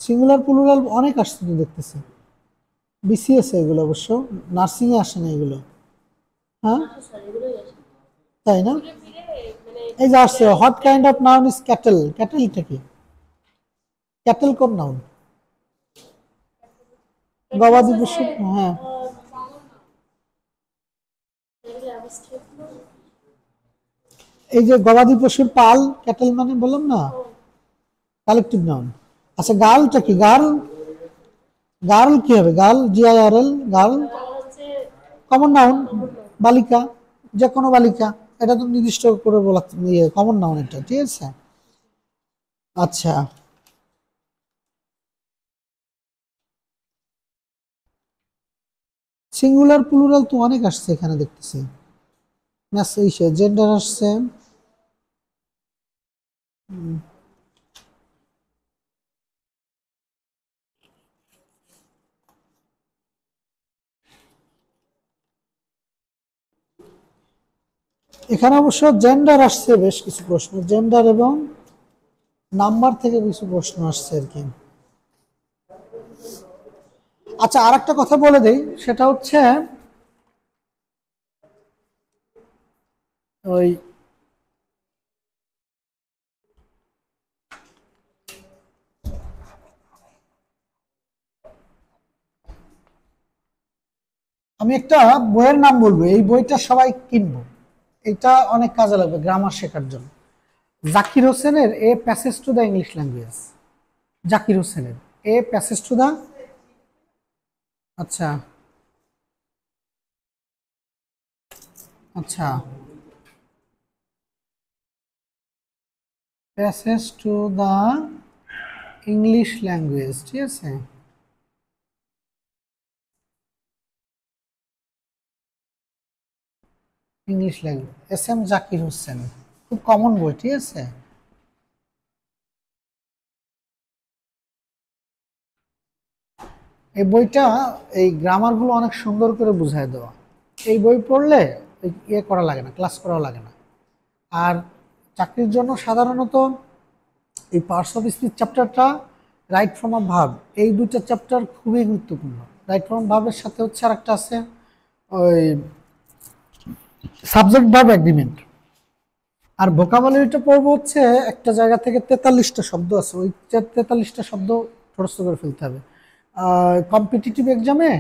সিঙ্গুলার প্লুরাল অনেক আসছে তো দেখতেছি, বিসিএস এগুলো অবশ্য, নার্সিং এ আসে না এগুলো, হ্যাঁ, তাই না? এই যে আসছে, what kind of noun is cattle? ক্যাটেলটা কি? ক্যাটেল কোন নাউন? গবাদি পশু, হ্যাঁ। এই যে গবাদি পশুর পাল, ক্যাটেল মানে বললাম না, কালেকটিভ নাউন। আচ্ছা গার্লটা কি? গার্ল, গার্ল কি হবে? Girl, GIRL, girl common noun, বালিকা, যে কোনো বালিকা। এটা তো নির্দিষ্ট করে বলা, কমন নাউন এটা, ঠিক আছে। আচ্ছা সিঙ্গুলার প্লুরাল তো অনেক আসছে এখানে দেখতেছি, না জেন্ডার আসছে। এখানে অবশ্য জেন্ডার আসছে, বেশ কিছু প্রশ্ন জেন্ডার এবং নাম্বার থেকে কিছু প্রশ্ন আসছে আর কি। আচ্ছা আর একটা কথা বলে দেই, সেটা হচ্ছে ওই আমি একটা বইয়ের নাম বলবো, এই বইটা সবাই কিনবো, এটা অনেক কাজে লাগবে গ্রামার শেখার জন্য। জাকির হোসেনের a passage to the English language. Zakir হোসেনের এ প্যাসেজ টু দ্য, আচ্ছা আচ্ছা, passage to the English language, ঠিক আছে। English language, SM Zakir Hossain, খুব কমন বই, ঠিক আছে। এই বইটা, এই গ্রামারগুলো অনেক সুন্দর করে বুঝায় দেওয়া। এই বই পড়লে ইয়ে করা লাগে না, ক্লাস করাও লাগে না। আর চাকরির জন্য সাধারণত এই পার্টস অফ স্পিচ চ্যাপ্টারটা, রাইট ফ্রম আ ভার্ব, এই দুইটা চ্যাপ্টার খুবই গুরুত্বপূর্ণ। রাইট ফ্রম ভার্বের সাথে হচ্ছে আর একটা আছে ওই সাবজেক্ট ভার্ব এগ্রিমেন্ট। আর ভোকাবুলারিটা পড়বো হচ্ছে একটা জায়গা থেকে 43টা শব্দ আছে, ওই 43টা শব্দ মুখস্থ করে ফেলতে হবে। কম্পিটিটিভ এক্সামে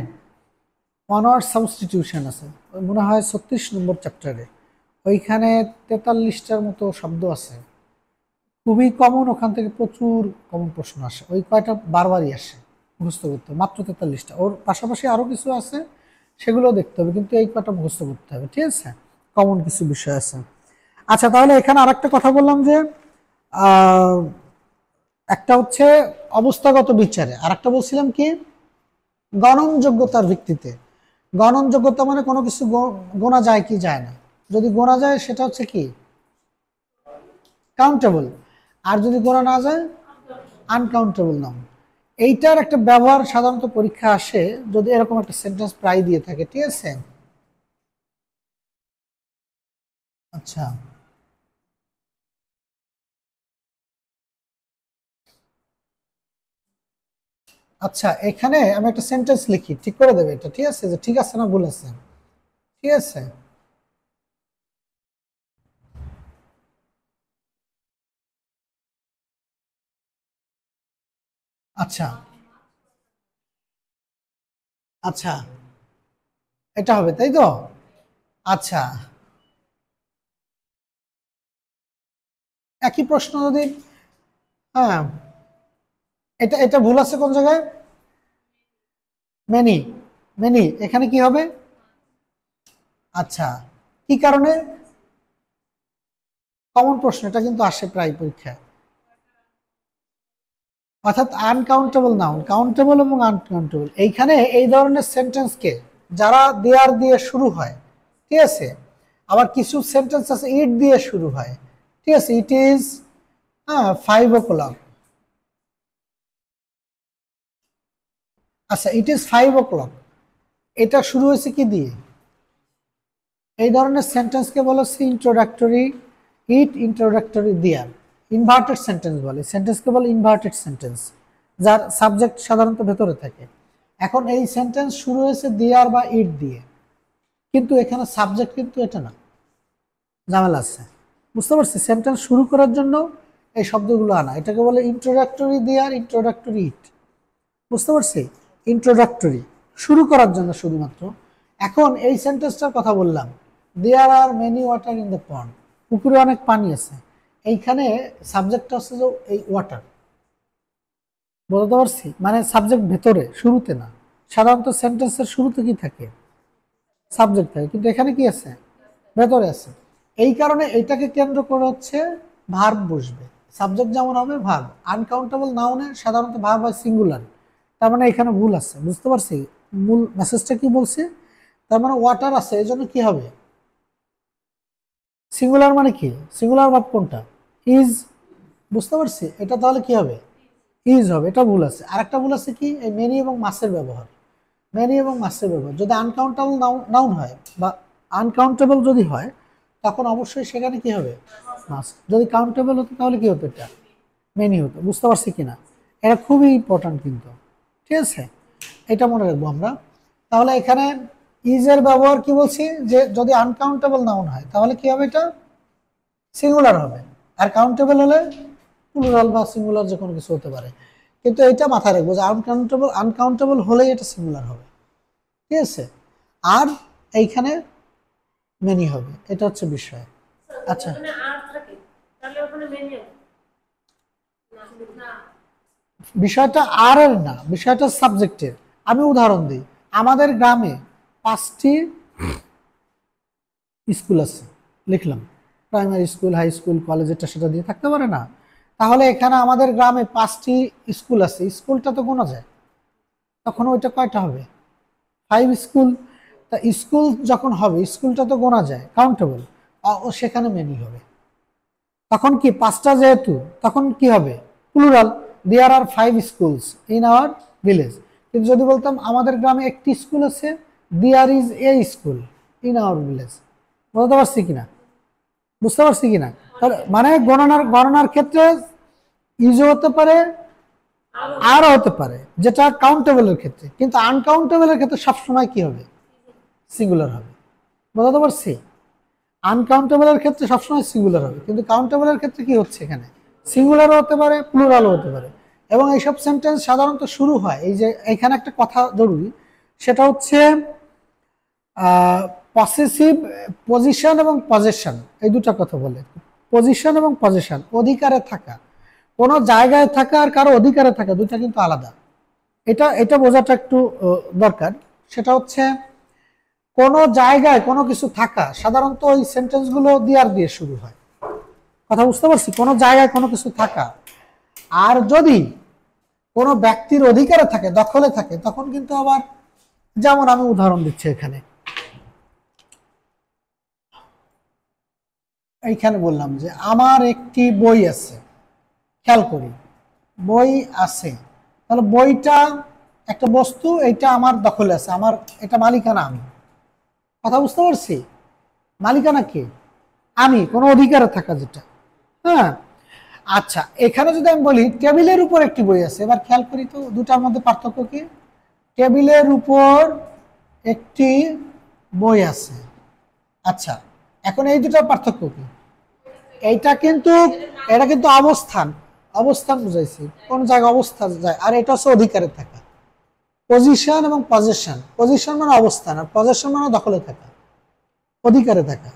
1 ওয়ার্ড সাবস্টিটিউশন আছে, ওই মনে হয় 36 নম্বর চ্যাপ্টারে, ওইখানে 43টার মতো শব্দ আছে, খুবই কমন। ওখান থেকে প্রচুর কমন প্রশ্ন আসে, ওই কয়টা বারবারই আসে, মুখস্থ করতে হবে। মাত্র 43টা, ওর পাশাপাশি আরও কিছু আছে, সেগুলো দেখতে হবে, কিন্তু এই কয়টা মুখস্থ করতে হবে, ঠিক আছে। কমন কিছু বিষয় আছে। আচ্ছা তাহলে এখানে আরেকটা কথা বললাম যে একটা হচ্ছে অবস্থাগত বিচারে, আর একটা বলছিলাম কি গণনযোগ্যতার ভিত্তিতে। গণনযোগ্যতা মানে কোনো কিছু গোনা যায় কি যায় না, যদি গোনা যায় সেটা হচ্ছে কি কাউন্টেবল, আর যদি গোনা না যায় আনকাউন্টেবল নাউন। এইটার একটা ব্যবহার সাধারণত পরীক্ষা আসে যদি এরকম একটা সেন্টেন্স প্রায় দিয়ে থাকে, ঠিক আছে। আচ্ছা আচ্ছা, এখানে আমি একটা সেন্টেন্স লিখি, ঠিক করে দেবে এটা, ঠিক আছে, যে ঠিক আছে না ভুল আছে, ঠিক আছে। আচ্ছা আচ্ছা, এটা হবে তাই তো। আচ্ছা একই প্রশ্ন যদি, হ্যাঁ এটা এটা ভুল আছে কোন জায়গায়? মেনি, মেনি এখানে কি হবে? আচ্ছা কি কারণে? কমন প্রশ্ন, এটা কিন্তু আসে প্রায় পরীক্ষায়। অর্থাৎ আনকাউন্টেবল নাউন, কাউন্টেবল এবং আনকাউন্টেবল, এইখানে এই ধরনের সেন্টেন্সকে যারা দেয়ার দিয়ে শুরু হয়, ঠিক আছে, আবার কিছু সেন্টেন্স আছে ইট দিয়ে শুরু হয়, ঠিক আছে। ইট ইজ 5 o'clock, আচ্ছা ইট ইজ 5 o'clock, এটা শুরু হয়েছে কি দিয়ে? এই ধরনের সেন্টেন্সকে বলা হচ্ছে introductory, it introductory there, inverted sentence বলে, সেন্টেন্সকে বলে ইনভার্টেড সেন্টেন্স, যার সাবজেক্ট সাধারণত ভেতরে থাকে। এখন এই সেন্টেন্স শুরু হয়েছে দেয়ার বা ইট দিয়ে, কিন্তু এখানে সাবজেক্ট কিন্তু এটা না, ঝামেলা আছে। বুঝতে পারছি? সেন্টেন্স শুরু করার জন্য এই শব্দগুলো আনা, এটাকে বলে ইন্ট্রোডাক্টরি দেয়ার, ইন্ট্রোডাক্টরি ইট। বুঝতে পারছি? ইন্ট্রোডাক্টরি, শুরু করার জন্য শুধুমাত্র। এখন এই সেন্টেন্সটার কথা বললাম, there are many water in the pond, পুকুরে অনেক পানি আছে। এইখানে সাবজেক্টটা হচ্ছে যে এই ওয়াটার, বলতে পারছি? মানে সাবজেক্ট ভেতরে, শুরুতে না। সাধারণত সেন্টেন্সের শুরুতে কি থাকে? সাবজেক্ট থাকে, কিন্তু এখানে কি আছে? ভেতরে আছে। এই কারণে এটাকে কেন্দ্র করে হচ্ছে ভার্ব বসবে। সাবজেক্ট যেমন হবে ভার্ব। আনকাউন্টেবল নাউনে সাধারণত ভার্ব হয় সিঙ্গুলার, তার মানে এখানে ভুল আছে। বুঝতে পারছি মূল মেসেজটা কি বলছে? তার মানে ওয়াটার আছে, এই জন্য কি হবে? সিঙ্গুলার মানে কি? সিঙ্গুলার ভার্ব কোনটা? ইজ। বুঝতে পারছি? এটা তাহলে কি হবে? ইজ হবে। এটা ভুল আছে। আরেকটা ভুল আছে কি? এই মেনি এবং মাসের ব্যবহার। মেনি এবং মাসের ব্যবহার যদি আনকাউন্টেবল নাউন হয় বা আনকাউন্টেবল যদি হয়, তখন অবশ্যই সেখানে কি হবে? মাস। যদি কাউন্টেবল হতো তাহলে কি হতো? এটা মেনি হতো। বুঝতে পারছি কিনা? এটা খুবই ইম্পর্ট্যান্ট কিন্তু, ঠিক আছে? এটা মনে রাখবো আমরা। তাহলে এখানে ইজের ব্যবহার কি বলছি? যে যদি আনকাউন্টেবল নাউন হয় তাহলে কি হবে? এটা সিঙ্গুলার হবে। আর কাউন্টেবল হলে প্লুরাল বা সিঙ্গুলার যে কোনো কিছু হতে পারে। কিন্তু এটা মাথায় রাখবো যে আনকাউন্টেবল হলেই এটা সিঙ্গুলার হবে, ঠিক আছে? আর এইখানে মেনি হবে, এটা হচ্ছে বিষয়। আচ্ছা, বিষয়টা আর এর না, বিষয়টা সাবজেক্টের। আমি উদাহরণ দিই, আমাদের গ্রামে 5টি স্কুল আছে, লিখলাম। Primary school, high school, college, এটা সেটা দিয়ে থাকতে পারে না? তাহলে এখানে আমাদের গ্রামে 5টি স্কুল আছে, স্কুলটা তো গোনা যায়, তখন ওইটা কয়টা হবে? 5 স্কুল। তা স্কুল যখন হবে, স্কুলটা তো গোনা যায়, কাউন্টেবল, ও সেখানে মেনি হবে। তখন কি 5টা যেহেতু, তখন কি হবে? Plural. There are 5 schools in our village. কিন্তু যদি বলতাম আমাদের গ্রামে একটি স্কুল আছে, there is a school in our village. বুঝতে পারছি কিনা? বুঝতে পারছি কিনা? তাহলে মানে গণনার ক্ষেত্রে ইজও হতে পারে, আরও হতে পারে, যেটা কাউন্টেবলের ক্ষেত্রে। কিন্তু আনকাউন্টেবলের ক্ষেত্রে সবসময় কি হবে? সিঙ্গুলার হবে। বুঝতে পারছি? আনকাউন্টেবলের ক্ষেত্রে সবসময় সিঙ্গুলার হবে, কিন্তু কাউন্টেবলের ক্ষেত্রে কি হচ্ছে? এখানে সিঙ্গুলারও হতে পারে, প্লুরালও হতে পারে। এবং এইসব সেন্টেন্স সাধারণত শুরু হয়, এই যে এখানে একটা কথা জরুরি, সেটা হচ্ছে পসেসিভ, পজিশন এবং পজেশন, এই দুটো কথা বলে। পজিশন এবং পজেশন, অধিকারে থাকা, কোনো জায়গায় থাকা আর কারো অধিকারে থাকা, দুটা কিন্তু আলাদা। এটা এটা বোঝাটা একটু দরকার। সেটা হচ্ছে কোনো জায়গায় কোনো কিছু থাকা, সাধারণত ওই সেন্টেন্সগুলো দিয়ার দিয়ে শুরু হয়। কথা বুঝতে পারছি? কোনো জায়গায় কোনো কিছু থাকা। আর যদি কোনো ব্যক্তির অধিকারে থাকে, দখলে থাকে, তখন কিন্তু আবার, যেমন আমি উদাহরণ দিচ্ছি এখানে, এইখানে বললাম যে আমার একটি বই আছে, খেয়াল করি বই আছে, তাহলে বইটা একটা বস্তু, এইটা আমার দখলে আছে, আমার এটা মালিকানা আমি। কথা বুঝতে পারছি? মালিকানা কে? আমি, কোনো অধিকারে থাকা যেটা। হ্যাঁ, আচ্ছা, এখানে যদি আমি বলি টেবিলের উপর একটি বই আছে, এবার খেয়াল করি তো দুটার মধ্যে পার্থক্য কি? টেবিলের উপর একটি বই আছে। আচ্ছা, এখন এই দুটার পার্থক্য কি? এটা কিন্তু অবস্থান, অবস্থান বুঝাইছি, কোন জায়গায় অবস্থান যায়, আর এটা হচ্ছে অধিকারে থাকা। পজিশন এবং পজেশন, পজিশন মানে অবস্থান, আর পজেশন মানে দখলে থাকা, অধিকারে থাকা।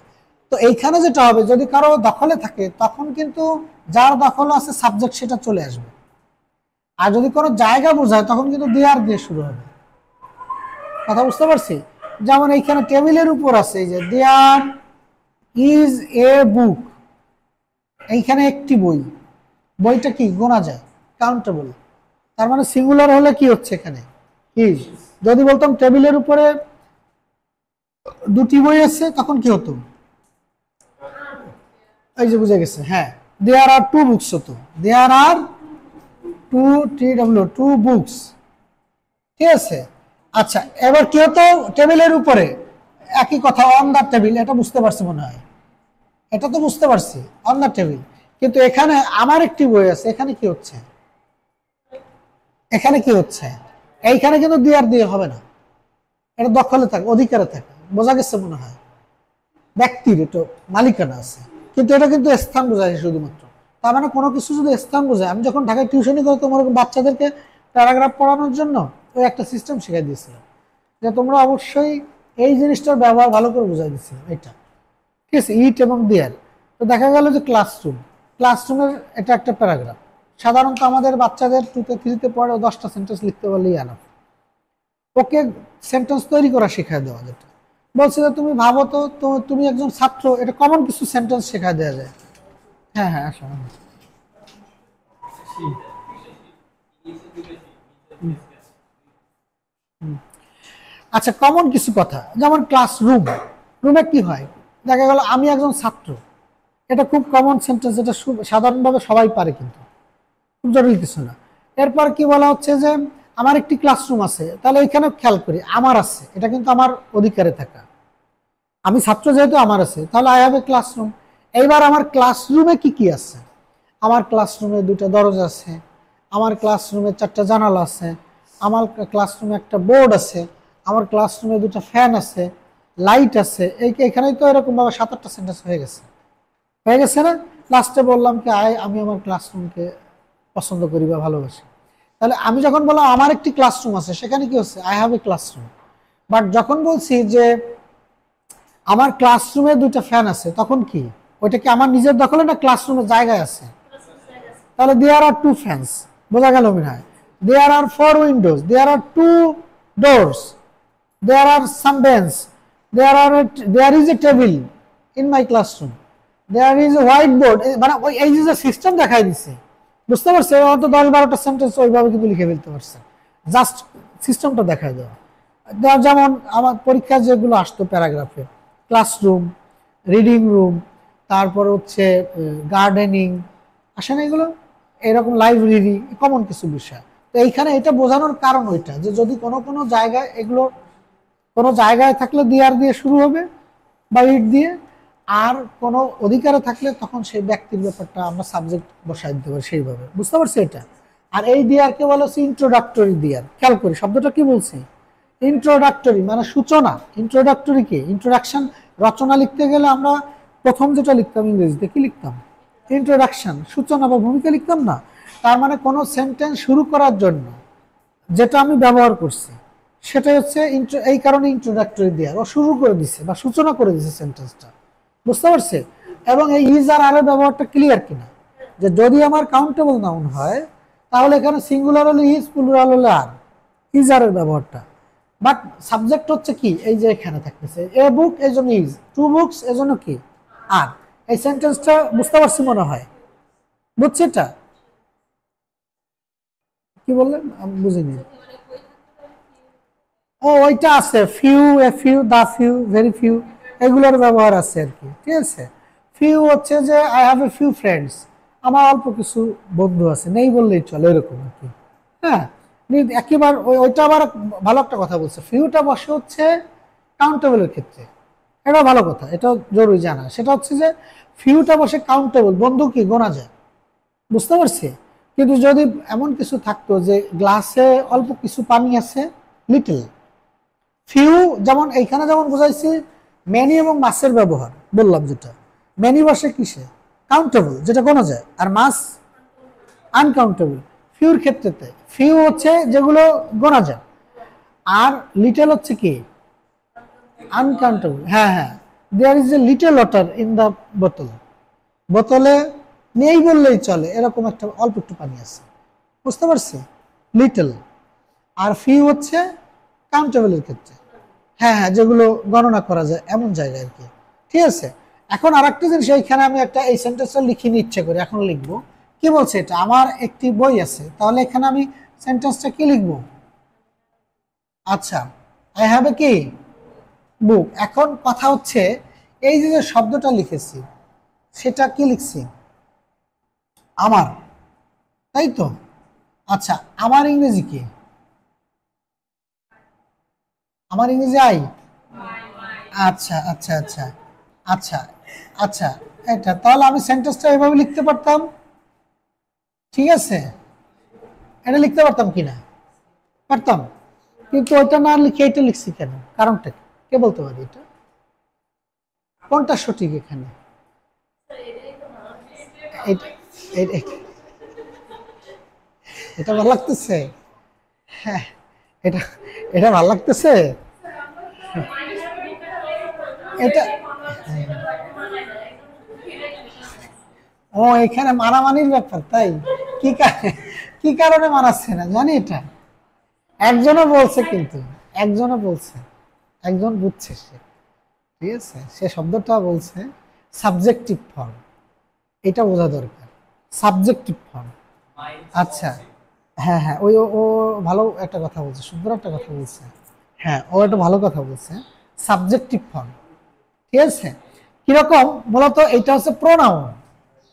তো এইখানে যেটা হবে, যদি কারো দখলে থাকে তখন কিন্তু যার দখল আছে সাবজেক্ট সেটা চলে আসবে। আর যদি কোনো জায়গা বোঝায় তখন কিন্তু দেয়ার দিয়ে শুরু হবে। কথা বুঝতে পারছি? যেমন এইখানে টেবিলের উপর আছে, এই যে দেয়ার ইজ এ বুক, এইখানে একটি বই, বইটা কি গোনা যায়, কাউন্টেবল। তার মানে সিঙ্গুলার হলে কি হচ্ছে এখানে? ইজ। যদি বলতাম টেবিলের উপরে দুটি বই আছে, তখন কি হতো? এই যে বুঝে গেছে, হ্যাঁ, দেয়ার আর টু বুকস হতো, দেয়ার আর টু বুকস, ঠিক আছে? আচ্ছা, এবার কি হতো? টেবিলের উপরে, একই কথা, অন দা টেবিল, এটা বুঝতে পারছি মনে হয়, এটা তো বুঝতে পারছি, অন দা টেবিল। কিন্তু এখানে আমার একটি বই আছে, এখানে কি হচ্ছে? এখানে কি হচ্ছে? এইখানে কিন্তু দেয়ার দিয়ে হবে না, এটা দখলে থাকে, অধিকারে থাকে। বোঝা গেছে মনে হয়? ব্যক্তির এটা মালিকানা আছে। কিন্তু এটা কিন্তু স্থান বোঝায় শুধুমাত্র। তার মানে কোনো কিছু যদি স্থান বোঝায়, আমি যখন ঢাকায় টিউশনি করে তোমার বাচ্চাদেরকে প্যারাগ্রাফ পড়ানোর জন্য ওই একটা সিস্টেম শিখাই দিয়েছিলাম, যে তোমরা অবশ্যই এই জিনিসটার ব্যবহার ভালো করে বোঝাই দিচ্ছিলাম এটা, ঠিক আছে, ইট এবং দেয়ার। তো দেখা গেল যে ক্লাসরুমের এটা একটা প্যারাগ্রাফ। সাধারণত আমাদের বাচ্চাদের 2তে 3তে পড়ে 10টা সেন্টেন্স লিখতে পারলেই আনাফ। ওকে সেন্টেন্স তৈরি করা শেখায় দেওয়া, যেটা বলছে যে তুমি ভাবো তো তুমি একজন ছাত্র, এটা কমন কিছু সেন্টেন্স শেখায় দেওয়া যায়। হ্যাঁ হ্যাঁ আসো। আচ্ছা, কমন কিছু কথা, যেমন ক্লাসরুম, রুমে কি হয়, দেখা গেল আমি একজন ছাত্র, এটা খুব কমন সেন্টেন্স, এটা সাধারণভাবে সবাই পারে, কিন্তু খুব জরুরি কিছু না। এরপর কি বলা হচ্ছে যে আমার একটি ক্লাসরুম আছে, তাহলে এখানে খেয়াল করি আমার আছে, এটা কিন্তু আমার অধিকারে থাকা, আমি ছাত্র যেহেতু আমার আছে, তাহলে আই হ্যাভ এ ক্লাসরুম। এইবার আমার ক্লাসরুমে কি কি আছে, আমার ক্লাসরুমে 2টা দরজা আছে, আমার ক্লাসরুমে 4টা জানালা আছে, আমার ক্লাসরুমে একটা বোর্ড আছে, আমার ক্লাসরুমে 2টা ফ্যান আছে, লাইট আছে। এখানেই তো এরকম ভাবে 7-8টা সেন্টেন্স হয়ে গেছে না? লাস্টে বললাম কি আমি আমার ক্লাসরুমকে পছন্দ করি বা ভালোবাসি। তাহলে আমি যখন বললাম আমার একটি ক্লাসরুম আছে, সেখানে কি হচ্ছে, I have a classroom. But যখন বলছি যে আমার ক্লাসরুমে 2টা ফ্যান আছে, তখন কি ওইটা কি আমার নিজের দখলে না ক্লাসরুমের জায়গায় আছে? তাহলে দেয়ার আর 2 ফ্যানস, বোঝা গেল মনে হয়। There are 4 windows, there are 2 doors, there are some bench, there is a table in my classroom, there is a white board. মানে এই যে সিস্টেম দেখাই দিচ্ছে, বুঝতে পারছে? হয়তো 10-12টা সেন্টেন্স ওইভাবে কিন্তু লিখে ফেলতে পারছে, জাস্ট সিস্টেমটা দেখাই দেওয়া। যেমন আমার পরীক্ষায় যেগুলো আসতো প্যারাগ্রাফে, ক্লাসরুম, রিডিং রুম, তারপর হচ্ছে গার্ডেনিং, আসে না এগুলো, এরকম লাইব্রেরি, কমন কিছু বিষয়। তো এইখানে এটা বোঝানোর কারণ ওইটা, যে যদি কোনো জায়গায় এগুলো কোনো জায়গায় থাকলে দিয়ার দিয়ে শুরু হবে বা ইট দিয়ে, আর কোনো অধিকারে থাকলে তখন সেই ব্যক্তির ব্যাপারটা আমরা সাবজেক্ট বসাই দিতে পারি সেইভাবে, বুঝতে পারছি এটা। আর এই দিয়ারকে বলা হচ্ছে ইন্ট্রোডাক্টরি দিয়ার। খেয়াল করি শব্দটা কি বলছি, ইন্ট্রোডাক্টরি মানে সূচনা। ইন্ট্রোডাক্টরি কি, ইন্ট্রোডাকশন। রচনা লিখতে গেলে আমরা প্রথম যেটা লিখতাম ইংরেজিতে কি লিখতাম, ইন্ট্রোডাকশন, সূচনা বা ভূমিকা লিখতাম না? তার মানে কোনো সেন্টেন্স শুরু করার জন্য যেটা আমি ব্যবহার করছি সেটা হচ্ছে এই কারণে ইন্ট্রোডাক্টরি দেওয়ার, ও শুরু করে দিছে বা সূচনা করে দিছে সেন্টেন্সটা, বুঝতে পারছে? এবং এই ইজ আর আর ব্যবহারটা ক্লিয়ার কিনা, যে যদি আমার কাউন্টেবল নাউন হয় তাহলে এখানে সিঙ্গুলার হলে ইজ, প্লুরাল হলে আর, ইজ আর এর ব্যবহারটা। বাট সাবজেক্ট হচ্ছে কি, এই যে এখানে থাকতেছে এ বুক, এই জন্য ইজ, 2 বুকস, এই জন্য কি আর। এই সেন্টেন্সটা বুঝতে পারছি মনে হয়, বুঝছি এটা? কি বললেন আমি বুঝিনি। ও ওইটা আছে, few, a few, the few, very few, এগুলোর ব্যবহার আছে আর কি, ঠিক আছে। ফিউ হচ্ছে যে I have a few friends, আমার অল্প কিছু বন্ধু আছে, নেই বললেই চলে, এরকম আর কি। হ্যাঁ, একেবারে ওইটা আবার ভালো একটা কথা বলছে, ফিউটা বসে হচ্ছে কাউন্টেবলের ক্ষেত্রে, এটা ভালো কথা, এটা জরুরি জানা। সেটা হচ্ছে যে ফিউটা বসে কাউন্টেবল, বন্ধু কি গোনা যায়, বুঝতে পারছি। কিন্তু যদি এমন কিছু থাকতো যে গ্লাসে অল্প কিছু পানি আছে, লিটল, ফিউ, যেমন এইখানে যেমন বোঝাইছি ম্যানি এবং মাসের ব্যবহার বললাম, যেটা ম্যানি বসে কিসে, কাউন্টেবল, যেটা গোনা যায়, আর মাস আনকাউন্টেবল। ফিউর ক্ষেত্রেতে ফিউ হচ্ছে যেগুলো গোনা যায়, আর লিটল হচ্ছে কি আনকাউন্টেবল। হ্যাঁ হ্যাঁ, there is a little water in the বোতল, বোতলে নেই বললেই চলে, এরকম একটা অল্প একটু পানি আছে, বুঝতে পারছি, লিটল। আর ফিউ হচ্ছে কাউন্টেবলের ক্ষেত্রে, হ্যাঁ হ্যাঁ, যেগুলো গণনা করা যায় এমন জায়গায় আর কি, ঠিক আছে। এখন আর একটা জিনিস, এইখানে আমি একটা এই সেন্টেন্সটা লিখিনি ইচ্ছে করে, এখন লিখবো। কি বলছে এটা, আমার একটি বই আছে, তাহলে এখানে আমি সেন্টেন্সটা কি লিখবো, আচ্ছা আই হ্যাভ এ কি বুক। এখন কথা হচ্ছে এই যে শব্দটা লিখেছি সেটা কি লিখছি, আমার, তাই তো? আচ্ছা, আমার ইংরেজি কি, আমার ইংরেজি আই, আচ্ছা আচ্ছা আচ্ছা আচ্ছা আচ্ছা, এটা তাহলে আমি সেন্টেন্সটা এভাবে লিখতে পারতাম, ঠিক আছে, এটা লিখতে পারতাম কিনা, পারতাম। কিন্তু ওইটা না লিখে এটা লিখছি কেন, কারণটা কি, কে বলতে পারি এটা, কোনটা সঠিক এখানে? এটা এটা- এটা ভালো লাগতেছে? হ্যাঁ, এটা এটা ভালো লাগতেছে। এটা ও এখানে মারামারির ব্যাপার, তাই? কি কি কারণে মারাচ্ছে না জানি এটা। একজনও বলছে, কিন্তু একজনও বলছে, একজন বুঝছে সে, ঠিক আছে, সে শব্দটা বলছে সাবজেক্টিভ ফর্ম, এটা বোঝা দরকার, সাবজেক্টিভ ফর্ম। আচ্ছা, হ্যাঁ হ্যাঁ, ওই ও ও ভালো একটা কথা বলছে, সুন্দর একটা কথা বলছে। হ্যাঁ, ও একটা ভালো কথা বলছে, সাবজেক্টিভ ফর্ম, ঠিক আছে। কিরকম মূলত এটা হচ্ছে প্রোনাউন।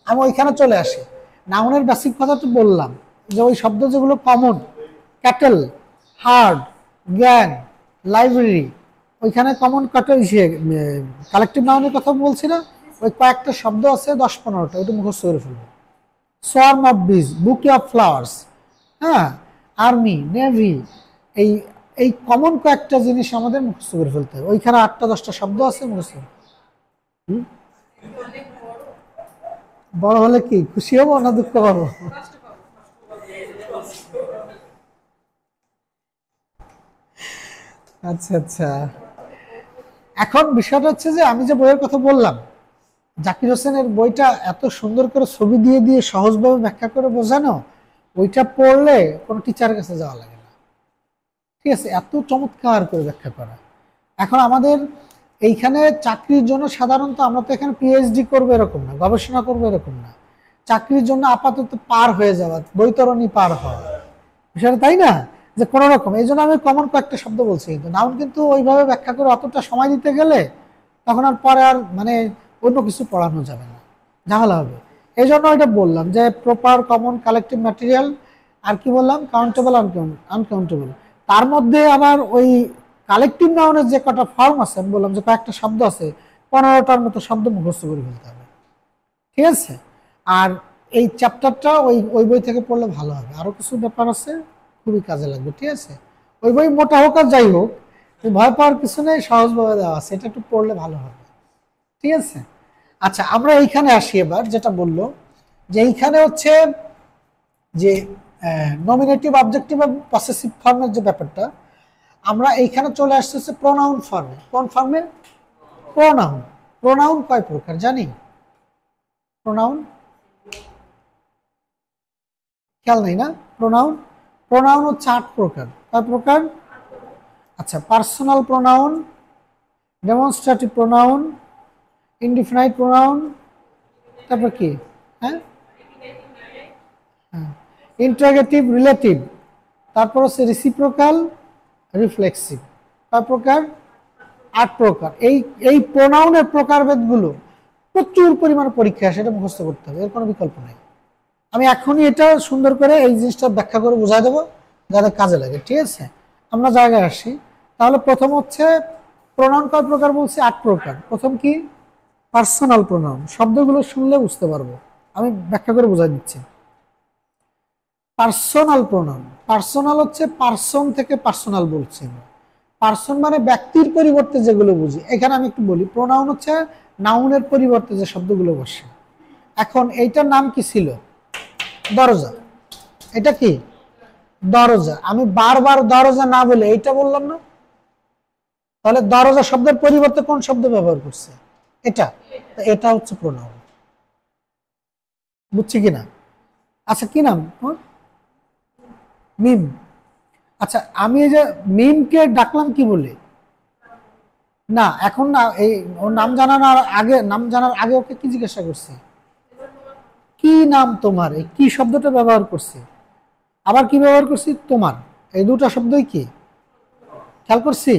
আমি ওইখানে চলে আসি, নাউনের বেসিক কথা তো বললাম, যে ওই শব্দ যেগুলো কমন, ক্যাটেল, হার্ড, জ্ঞান, লাইব্রেরি, ওইখানে কমন ক্যাটেল, কালেকটিভ নাউনের কথা বলছি না, ওই কয়েকটা শব্দ আছে 10-15টা, ওইটা মুখস্থ করে ফেলবো। সোয়ার্ম অফ বিজ, বুকে অফ ফ্লাওয়ার্স, হ্যাঁ, আর্মি, নেভি, এই এই কমন কয়েকটা জিনিস আমাদের মুখস্থ করে ফেলতে হবে। ওইখানে 8-10টা শব্দ আছে মুখস্থ। হুম? বড় হলে কি খুশি হবো না দুঃখ পাবো? আচ্ছা আচ্ছা, এখন বিষয়টা হচ্ছে যে আমি যে বইয়ের কথা বললাম, জাকির হোসেনের বইটা এত সুন্দর করে ছবি দিয়ে দিয়ে সহজভাবে ব্যাখ্যা করে বোঝানো, ওইটা পড়লে কোনো টিচারের কাছে যাওয়া লাগে না, ঠিক আছে, এত চমৎকার করে ব্যাখ্যা করা। এখন আমাদের এইখানে চাকরির জন্য সাধারণত আমরা তো এখানে পিএইচডি করবো এরকম না, গবেষণা করবো এরকম না, চাকরির জন্য আপাতত পার হয়ে যাওয়া, বৈতরণী পার হওয়া, বিষয়টা তাই না, যে কোনো রকম। এই জন্য আমি কমন কয়েকটা শব্দ বলছি, কিন্তু নাউন কিন্তু ওইভাবে ব্যাখ্যা করে অতটা সময় দিতে গেলে তখন আর পরে আর মানে অন্য কিছু পড়ানো যাবে না, ঝামেলা হবে। এই জন্য এটা বললাম যে প্রপার, কমন, কালেকটিভ, ম্যাটেরিয়াল, আর কি বললাম, কাউন্টেবল, আনকাউন্টেবল। তার মধ্যে আবার ওই কালেকটিভ নাউনের যে কটা ফর্ম আছে, আমি বললাম যে কয়েকটা শব্দ আছে, 15টার মতো শব্দ মুখস্থ করে ফেলতে হবে, ঠিক আছে। আর এই চ্যাপ্টারটা ওই ওই বই থেকে পড়লে ভালো হবে, আরো কিছু ব্যাপার আছে, খুবই কাজে লাগবে, ঠিক আছে। ওই বই মোটা হোক আর যাই হোক, ভয় পাওয়ার কিছু নেই, সহজভাবে দেওয়া আছে, এটা একটু পড়লে ভালো হবে, ঠিক আছে। আচ্ছা, আমরা এইখানে আসি এবার, যেটা বললো যে এইখানে হচ্ছে যে নমিনেটিভ, অবজেক্টিভ এবং পসেসিভ ফর্মের যে ব্যাপারটা, আমরা এইখানে চলে আসতেছে প্রোনাউন ফর্মে। কোন ফর্মে? প্রোনাউন। প্রোনাউন কয় প্রকার জানি? প্রোনাউন খেয়াল নেই না? প্রোনাউন, প্রোনাউন হচ্ছে 8 প্রকার। কয় প্রকার? আচ্ছা, personal pronoun, demonstrative pronoun, indefinite pronoun, তারপর কি, হ্যাঁ, ইন্টারোগেটিভ, রিলেটিভ, তারপর হচ্ছে রিসিপ্রোকাল, রিফ্লেক্সিভ। কয় প্রকার? 8 প্রকার। এই এই প্রোনাউনের প্রকারভেদগুলো প্রচুর পরিমাণে পরীক্ষা, সেটা মুখস্থ করতে হবে, এর কোনো বিকল্প নেই। আমি এখনই এটা সুন্দর করে এই জিনিসটা ব্যাখ্যা করে বোঝাই দেবো, যাতে কাজে লাগে, ঠিক আছে। আমরা জায়গায় আসি, তাহলে প্রথম হচ্ছে প্রোনাউন কয় প্রকার বলছি? 8 প্রকার। প্রথম কি? Personal pronoun. শব্দগুলো শুনলে বুঝতে পারবো, আমি ব্যাখ্যা করে বোঝাই দিচ্ছি। পার্সোনাল প্রোনাউন, পার্সোনাল হচ্ছে পার্সন থেকে পার্সোনাল বলছি। পার্সন মানে ব্যক্তির পরিবর্তে যেগুলো বুঝি। এখানে আমি একটু বলি, প্রোনাউন হচ্ছে নাউনের পরিবর্তে যে শব্দগুলো বসে। এখন এইটার নাম কি ছিল? দরজা। এটা কি? দরজা। আমি বারবার দরজা না বলে এইটা বললাম না, তাহলে দরজা শব্দের পরিবর্তে কোন শব্দ ব্যবহার করছে? এটা। এটা হচ্ছে প্রোনাউন, বুঝছি কিনা? আচ্ছা, কি নাম? মিম। আচ্ছা, আমি এই যে মিমকে ডাকলাম কি বলে? না, এখন না, এই ওর নাম জানানোর আগে, নাম জানার আগে ওকে কি জিজ্ঞাসা করছি? কি নাম তোমার? এই কি শব্দটা ব্যবহার করছি। আবার কি ব্যবহার করছি? তোমার। এই দুটা শব্দই কি খেয়াল করছি?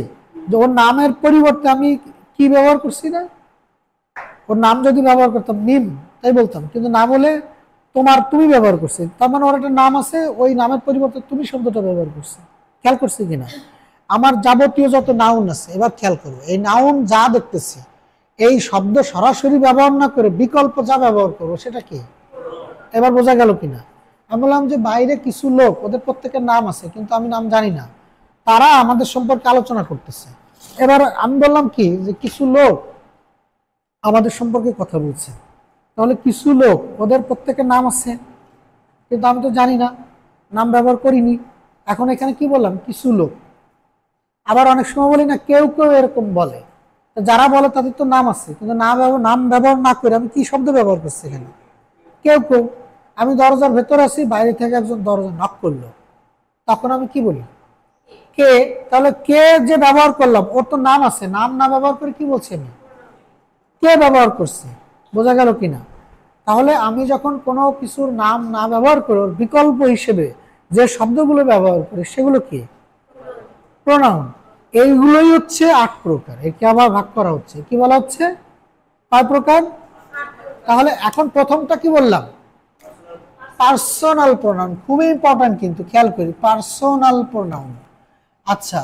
যে ওর নামের পরিবর্তে আমি কি ব্যবহার করছি না? ওর নাম যদি ব্যবহার করতাম মিম, তাই বলতাম, কিন্তু না বলে তোমার, তুমি ব্যবহার করছি, তার মানে ওর একটা নাম আছে, ওই নামের পরিবর্তে তুমি শব্দটা ব্যবহার করছি। খেয়াল করছি কিনা? আমার যাবতীয় যত নাউন আছে, এবার খেয়াল করবো, এই নাউন যা দেখতেছি, এই শব্দ সরাসরি ব্যবহার না করে বিকল্প যা ব্যবহার করবো সেটা কি? এবার বোঝা গেল কিনা? আমি বললাম যে বাইরে কিছু লোক, ওদের প্রত্যেকের নাম আছে, কিন্তু আমি নাম জানি না, তারা আমাদের সম্পর্কে আলোচনা করতেছে। এবার আমি বললাম কি, যে কিছু লোক আমাদের সম্পর্কে কথা বলছে, তাহলে কিছু লোক, ওদের প্রত্যেকের নাম আছে, কিন্তু আমি তো জানি না, নাম ব্যবহার করিনি। এখন এখানে কি বললাম? কিছু লোক। আবার অনেক সময় বলি না, কেউ কেউ এরকম বলে, যারা বলে তাদের তো নাম আছে, কিন্তু নাম ব্যবহার না করে আমি কি শব্দ ব্যবহার করছি এখানে? কেউ কেউ। আমি দরজার ভেতর আছি, বাইরে থেকে একজন দরজা নক করলো, তখন আমি কি বলি? কে। তাহলে কে যে ব্যবহার করলাম, ওর তো নাম আছে, নাম না ব্যবহার করে কি বলছি আমি? কে ব্যবহার করছে। বোঝা গেল কিনা? তাহলে আমি যখন কোনো কিছুর নাম না ব্যবহার করে ওর বিকল্প হিসেবে যে শব্দগুলো ব্যবহার করি, সেগুলো কি? প্রোনাউন। এইগুলোই হচ্ছে 8 প্রকার। একে আবার ভাগ করা হচ্ছে, কি বলা হচ্ছে? 5 প্রকার। তাহলে এখন প্রথমটা কি বললাম? Personal pronoun. খুবই ইম্পর্টেন্ট, কিন্তু খেয়াল করি, পার্সোনাল প্রোনাউন। আচ্ছা,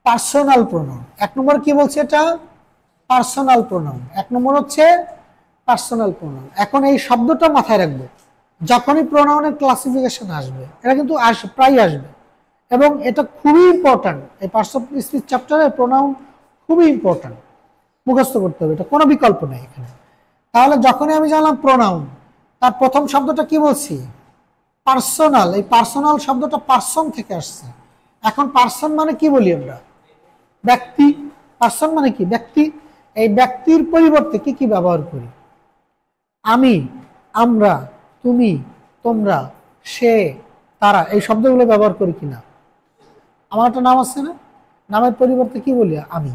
পার্সোনাল প্রোনাউন 1 নম্বর কি বলছে? এটা পার্সোনাল প্রোনাউন। 1 নম্বর হচ্ছে পার্সোনাল প্রোনাউন। এখন এই শব্দটা মাথায় রাখবো, যখনই প্রোনাউনের ক্লাসিফিকেশন আসবে, এটা কিন্তু প্রায় আসবে, এবং এটা খুবই ইম্পর্টেন্ট। এই পার্টস অফ স্পিচ চ্যাপ্টারে প্রোনাউন খুবই ইম্পর্টেন্ট, মুখস্থ করতে হবে, এটা কোনো বিকল্প নেই এখানে। তাহলে যখনই আমি জানলাম প্রোনাউন, তার প্রথম শব্দটা কি বলছি? পার্সোনাল। এই পার্সোনাল শব্দটা পার্সন থেকে আসছে। এখন পার্সন মানে কি বলি আমরা? ব্যক্তি। পার্সন মানে কি? ব্যক্তি। এই ব্যক্তির পরিবর্তে কি কি ব্যবহার করি? আমি, আমরা, তুমি, তোমরা, সে, তারা, এই শব্দগুলো ব্যবহার করি কিনা? আমার একটা নাম আছে না, নামের পরিবর্তে কি বলি? আমি।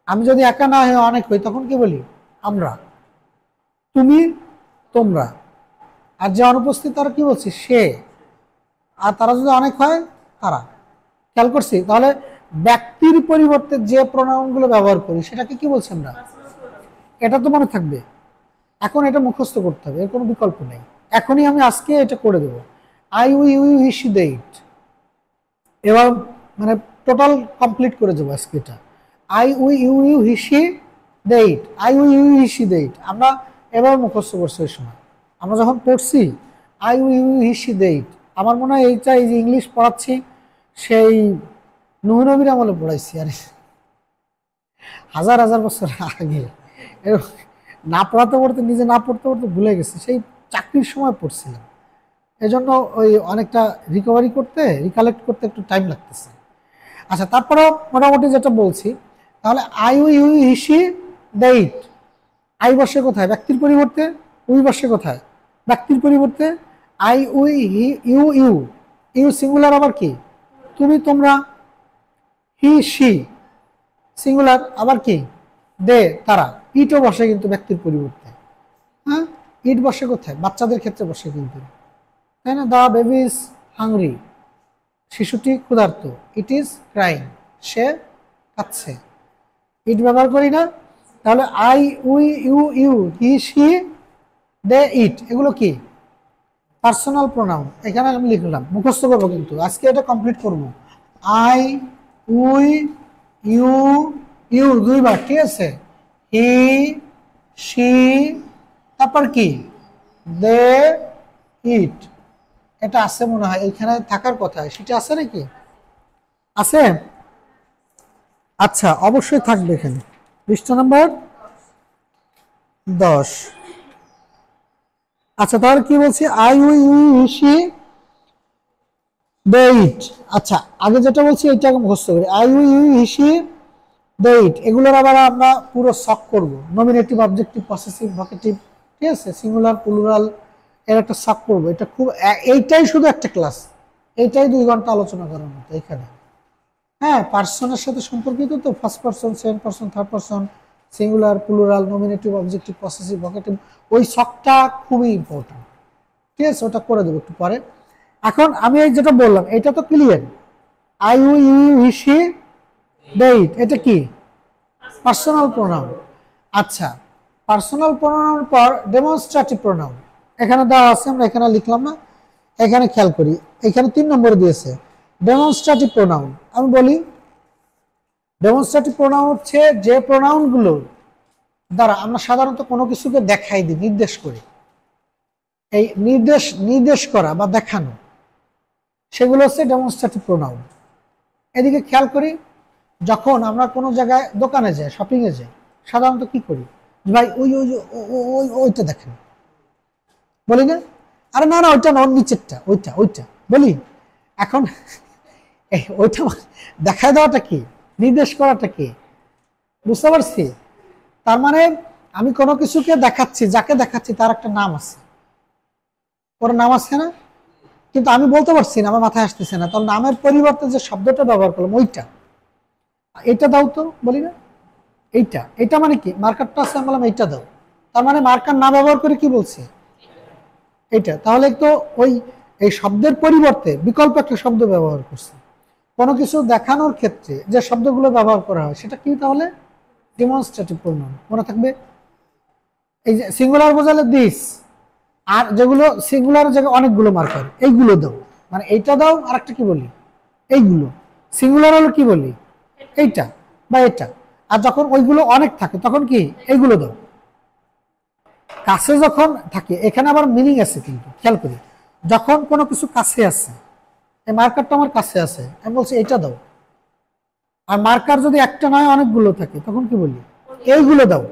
আমি যদি একা না হয়ে অনেক হই, তখন কি বলি? আমরা। তুমি, তোমরা। আর যে অনুপস্থিত, তারা কি বলছি? সে। আর তারা যদি অনেক হয়, তারা। খেয়াল করছি? তাহলে ব্যক্তির পরিবর্তে যে প্রোনাউন গুলো ব্যবহার করি, সেটাকে কি বলছি আমরা? এটা তো মনে থাকবে। এখন এটা মুখস্থ করতে হবে, এর কোনো বিকল্প নেই। এখনই আমি আজকে এটা করে দেবো। I, we, you, he, she, they, it. এবার মানে টোটাল কমপ্লিট করে দেবো আজকে এটা। I, we, you, he, she, they, it. I, we, you, he, she, they, it. আমরা এবার মুখস্থ করছি ওই সময়, আমরা যখন পড়ছি I, we, you, he, she, they, it. আমার মনে হয় এইটা, এই যে ইংলিশ পড়াচ্ছি, সেই নূহ নবীর আমলে পড়াইছি, আর হাজার হাজার বছর আগে। না পড়াতে পড়তে, নিজে না পড়তে পড়তে ভুলে গেছি, সেই চাকরির সময় পড়ছিলাম। এজন্য ওই অনেকটা রিকভারি করতে, রিকালেক্ট করতে একটু টাইম লাগতেছে। আচ্ছা, তারপরেও মোটামুটি যেটা বলছি, তাহলে I, we, you, he, she, they, it. I বসে কোথায়? ব্যক্তির পরিবর্তে। উই বসে কোথায়? ব্যক্তির পরিবর্তে। I, we, he, you, you. You singular, আবার কি? তুমি, তোমরা। হি, শি সিঙ্গুলার, আবার কি? দে, তারা। ইটও বসে কিন্তু ব্যক্তির পরিবর্তে। হ্যাঁ, ইট বসে কোথায়? বাচ্চাদের ক্ষেত্রে বসে কিন্তু, তাই না? The baby is hungry. শিশুটি ক্ষুধার্ত। It is crying. সে কাঁদছে। ইট ব্যবহার করি না? তাহলে I, we, you, you, he, she, they, it, এগুলো কি? Personal pronoun. এখানে আমি লিখলাম, মুখস্থ করবো কিন্তু আজকে, এটা কমপ্লিট করব। আই, উই, ইউ, ইউ 2 বার, ঠিক আছে? হি, শি, তারপর কি? দে, ইট। এটা আছে মনে হয়, এখানে থাকার কথা, সেটা আছে নাকি? আছে? আচ্ছা, অবশ্যই থাকবে এখানে। পৃষ্ঠা নাম্বার 10। আচ্ছা, তাহলে কি বলছি? I, we, you, he, she, they, it. আচ্ছা, আগে যেটা বলছি এটা মুখস্থ করি। I, we, you, he, she, they, it. এগুলোর আবার আমরা পুরো শক করব। নমিনেটিভ, অবজেক্টিভ, পসেসিভ, ভোকেটিভ, ঠিক আছে? সিঙ্গুলার, প্লুরাল, এর একটা শক করবো। এটা খুব, এইটাই শুধু একটা ক্লাস, এইটাই 2 ঘন্টা আলোচনা করার মতো এখানে। হ্যাঁ, পার্সনের সাথে সম্পর্কিত তো, first person, second person, third person, singular, plural, nominative, objective, possessive, vocative, ওই শকটা খুবই ইম্পর্টেন্ট। ঠিক আছে, ওটা করে দেবো একটু পরে। এখন আমি এই যেটা বললাম, এটা তো clear. I, we, you, he, she, they, it, এটা কি? Personal pronoun. আচ্ছা, পার্সোনাল প্রোনাউনের পর ডেমনস্ট্রেটিভ প্রোনাউন এখানে দেওয়া আছে, আমরা এখানে লিখলাম না? এখানে খেয়াল করি, এখানে 3 নম্বরে দিয়েছে ডেমনস্ট্রেটিভ প্রোনাউন। আমি বলি, ডেমনস্ট্রেটিভ প্রোনাউন হচ্ছে যে প্রোনাউনগুলো দ্বারা আমরা সাধারণত কোনো কিছুকে দেখাই দিই, নির্দেশ করি। এই নির্দেশ করা বা দেখানো, সেগুলো হচ্ছে ডেমনস্ট্রেটিভ প্রোনাউন। এদিকে খেয়াল করি, যখন আমরা কোনো জায়গায় দোকানে যাই, শপিংয়ে যাই, সাধারণত কি করি, ভাই ওই ওই ওইটা দেখেন, বলি না? আরে না না, ওইটা না, ওর নিচেরটা, ওইটা ওইটা বলি। এখন ওইটা দেখায় দেওয়াটা কি, নির্দেশ করাটা কি, বুঝতে পারছি? তার মানে আমি কোনো কিছুকে দেখাচ্ছি, যাকে দেখাচ্ছি তার একটা নাম আছে, ওর নাম আছে না? কিন্তু আমি বলতে পারছি না, আমার মাথায় আসতেছে না, তাহলে নামের পরিবর্তে যে শব্দটা ব্যবহার করলাম ওইটা, এইটা দাও তো, বলি না? এইটা, এটা মানে কি, মার্কারটা আছে, আমি বললাম এইটা দাও, তার মানে মার্কার না ব্যবহার করে কি বলছে, এইটা। তাহলে তো ওই এই শব্দের পরিবর্তে বিকল্প একটা শব্দ ব্যবহার করছে। কোনো কিছু দেখানোর ক্ষেত্রে যে শব্দগুলো ব্যবহার করা হয় সেটা কি, তাহলে ডেমনস্ট্রেটিভ প্রোনাউন, মনে থাকবে। এই যে সিঙ্গুলার বোঝালে দিস, আর যেগুলো সিঙ্গুলার জায়গায় অনেকগুলো মার্কার, এইগুলো দাও, মানে এইটা দাও, আর একটা কি বলি, এইগুলো। সিঙ্গুলার হলো কি বলি, এইটা বা এটা। আর যখন ওইগুলো অনেক থাকে তখন কি, এইগুলো দাও। কাছে যখন থাকে, এখানে আবার মিনিং আছে কিন্তু, খেয়াল করি, যখন কোনো কিছু কাছে আছে, এই মার্কারটা আমার কাছে আছে, আমি বলছি এইটা দাও। আর মার্কার যদি একটা নয় অনেকগুলো থাকে তখন কি বলি, এইগুলো দাও,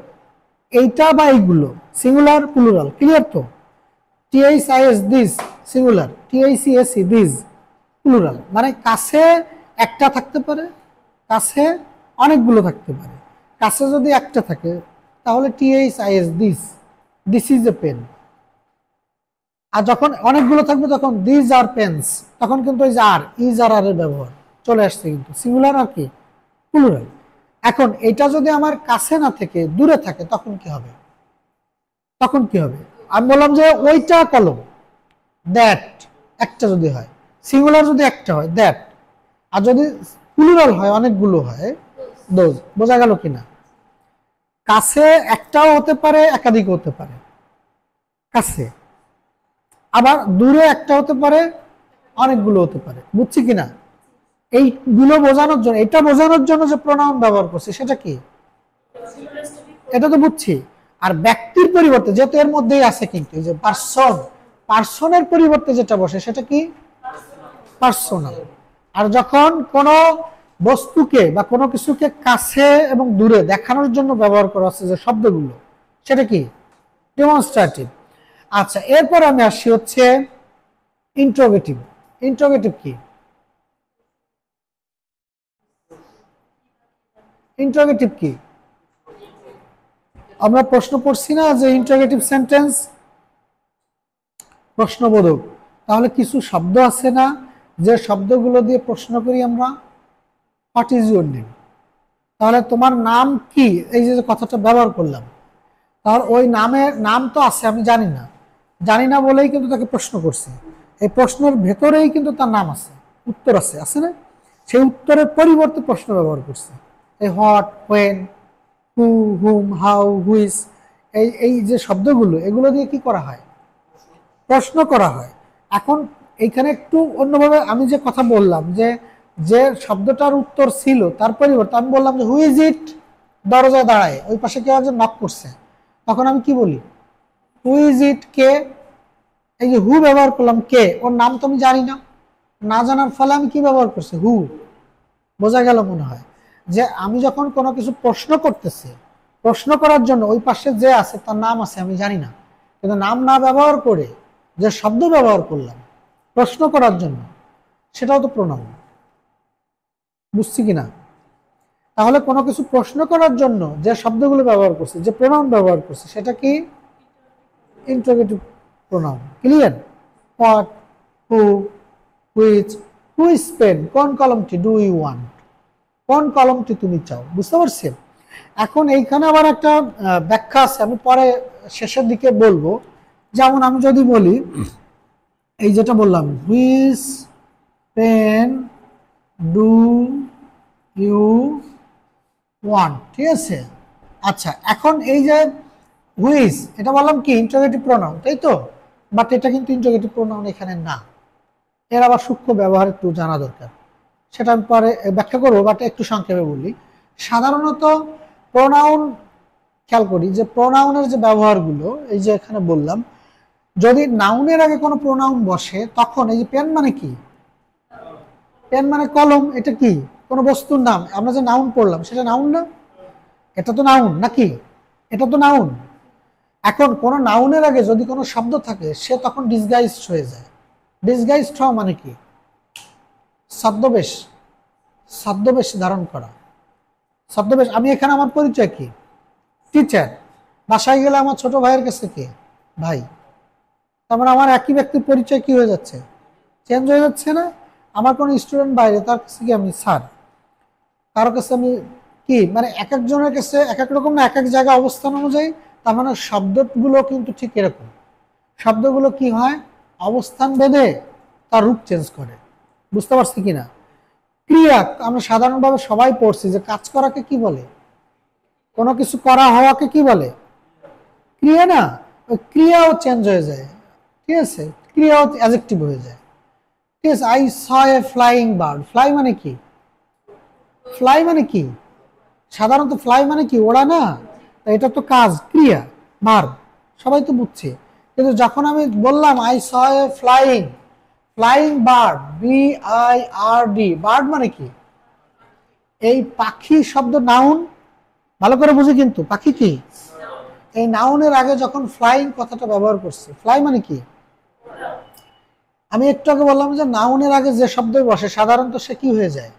এইটা বা এইগুলো, সিঙ্গুলার প্লুরাল, ক্লিয়ার তো? THIS this singular, TICSE this plural. মানে কাছে একটা থাকতে পারে, কাছে অনেকগুলো থাকতে পারে। কাছে যদি একটা থাকে তাহলে THIS this, this is a pen. আর যখন অনেকগুলো থাকবে তখন দিস আর পেন্স, তখন কিন্তু ওই যে আর ইজ আর এর ব্যবহার চলে আসছে, কিন্তু সিঙ্গুলার আর কি প্লুরাল। এখন এটা যদি আমার কাছে না থেকে দূরে থাকে তখন কি হবে, তখন কি হবে? আমি বললাম যে ওইটা কলম, দ্যাট একটা যদি হয়, সিঙ্গুলার যদি একটা হয় দ্যাট, আর যদি প্লুরাল হয় অনেকগুলো হয় দোজ। বোঝা গেল কিনা? কাছে একটাও হতে পারে, একাধিক হতে পারে কাছে, আবার দূরে একটা হতে পারে, অনেকগুলো হতে পারে। বুঝছি কিনা? এইগুলো বোঝানোর জন্য, এটা বোঝানোর জন্য যে প্রোনাউন ব্যবহার করছে সেটা কি, এটা তো বুঝছি। আর ব্যক্তির পরিবর্তে, যেহেতু এর মধ্যেই আছে কিন্তু এই যে পার্সন, পার্সনের পরিবর্তে যেটা বসে সেটা কি, পার্সোনাল। আর যখন কোনো বস্তুকে বা কোনো কিছুকে কাছে এবং দূরে দেখানোর জন্য ব্যবহার করা হচ্ছে যে শব্দগুলো, সেটা কি, ডেমনস্ট্রেটিভ। আচ্ছা, এরপর আমি আসছি হচ্ছে ইন্ট্রোগেটিভ। ইন্ট্রোগেটিভ কি, ইন্ট্রোগেটিভ কি? আমরা প্রশ্ন পড়ছি না যে ইন্ট্রোগেটিভ সেন্টেন্স প্রশ্নবোধক, তাহলে কিছু শব্দ আছে না যে শব্দগুলো দিয়ে প্রশ্ন করি আমরা, হোয়াট ইজ ইউর নেম, তাহলে তোমার নাম কি, এই যে কথাটা ব্যবহার করলাম, তাহলে ওই নামের নাম তো আছে, আমি জানি না, জানি না বলেই কিন্তু তাকে প্রশ্ন করছে, এই প্রশ্নের ভেতরেই কিন্তু তার নাম আছে, উত্তর আছে, আছে না? সেই উত্তরের পরিবর্তে প্রশ্ন ব্যবহার করছে, এই what, when, who, whom, how, whose, এই এই যে শব্দগুলো, এগুলো দিয়ে কি করা হয়, প্রশ্ন করা হয়। এখন এইখানে একটু অন্যভাবে আমি যে কথা বললাম, যে যে শব্দটার উত্তর ছিল তার পরিবর্তে আমি বললাম যে হু ইজ ইট, দরজায় দাঁড়ায়, ওই পাশে কেউ একজন নক করছে, তখন আমি কি বলি, হু ইজ ইট, কে। এই যে হু ব্যবহার করলাম, কে, ওর নাম তো আমি জানি না, না জানার ফলে আমি কি ব্যবহার করছি, হু। বোঝা গেল মনে হয়? যে আমি যখন কোনো কিছু প্রশ্ন করতেছি, প্রশ্ন করার জন্য ওই পাশে যে আছে তার নাম আছে আমি জানি না, কিন্তু নাম না ব্যবহার করে যে শব্দ ব্যবহার করলাম প্রশ্ন করার জন্য, সেটাও তো প্রোনাউন। বুঝছি কিনা? তাহলে কোনো কিছু প্রশ্ন করার জন্য যে শব্দগুলো ব্যবহার করছে, যে প্রোনাউন ব্যবহার করছে, সেটা কি, interrogative pronoun. Clear? What, who, which, which pen, কোন কলমটি, ডু ইউ ওয়ান্ট, কোন কলমটি তুমি চাও। বুঝতে পারছি? এখন এইখানে আবার একটা ব্যাখ্যা আছে, আমি পরে শেষের দিকে বলবো। যেমন আমি যদি বলি, এই যেটা বললাম, which pen do you want, ঠিক আছে? আচ্ছা, এখন এই যে হুইচ, এটা বললাম কি ইন্টারোগেটিভ প্রোনাউন, তাই তো? বাট এটা কিন্তু ইন্টারোগেটিভ প্রোনাউন এখানে না, এর আবার সূক্ষ্ম ব্যবহার একটু জানা দরকার, সেটা আমি পরে ব্যাখ্যা করবো, বাট একটু সংক্ষেপে বলি। সাধারণত প্রোনাউন, খেয়াল করি যে প্রোনাউনের যে ব্যবহারগুলো, এই যে এখানে বললাম, যদি নাউনের আগে কোনো প্রোনাউন বসে তখন এই যে পেন মানে কি, পেন মানে কলম, এটা কি কোনো বস্তুর নাম, আমরা যে নাউন পড়লাম সেটা নাউন না? এটা তো নাউন নাকি? এটা তো নাউন। এখন কোন নাউনের আগে যদি কোনো শব্দ থাকে সে তখন ডিসগাইজড হয়ে যায়। ডিসগাইজড হওয়া মানে কি? ছদ্মবেশ, ছদ্মবেশ ধারণ করা। ছদ্মবেশ, আমি এখানে আমার পরিচয় কি? টিচার। বাসায় গেলে আমার ছোট ভাইয়ের কাছে কি? ভাই। তার মানে আমার একই ব্যক্তির পরিচয় কি হয়ে যাচ্ছে? চেঞ্জ হয়ে যাচ্ছে না? আমার কোনো স্টুডেন্ট বাইরে, তার কাছে কি আমি স্যার, কারো কাছে আমি কি, মানে এক একজনের কাছে এক এক রকম না, এক এক জায়গায় অবস্থান অনুযায়ী। তার মানে শব্দগুলো কিন্তু ঠিক এরকম। শব্দগুলো কি হয়? অবস্থান ভেদে তার রূপ চেঞ্জ করে। বুঝতে পারছি কিনা? ক্রিয়া আমরা সাধারণভাবে সবাই পড়ছি যে কাজ করাকে কি বলে? কোনো কিছু করা হওয়াকে কি বলে? ক্রিয়া না? ওই ক্রিয়াও চেঞ্জ হয়ে যায়। ঠিক আছে, ক্রিয়াও অ্যাডজেক্টিভ হয়ে যায়। ঠিক আছে, I saw A flying bird. Fly মানে কি? ফ্লাই মানে কি? সাধারণত ফ্লাই মানে কি? ওড়া না? এটা তো কাজ, ক্রিয়া, ভার্ব, সবাই তো বুঝছে। কিন্তু যখন আমি বললাম I saw A flying, flying bird, BIRD, bird মানে কি? এই পাখি শব্দ নাউন, ভালো করে বুঝি কিন্তু। পাখি কি? এই নাউনের আগে যখন ফ্লাইং কথাটা ব্যবহার করছি, ফ্লাই মানে কি? আমি একটু আগে বললাম যে নাউনের আগে যে শব্দ বসে সাধারণত সে কি হয়ে যায়?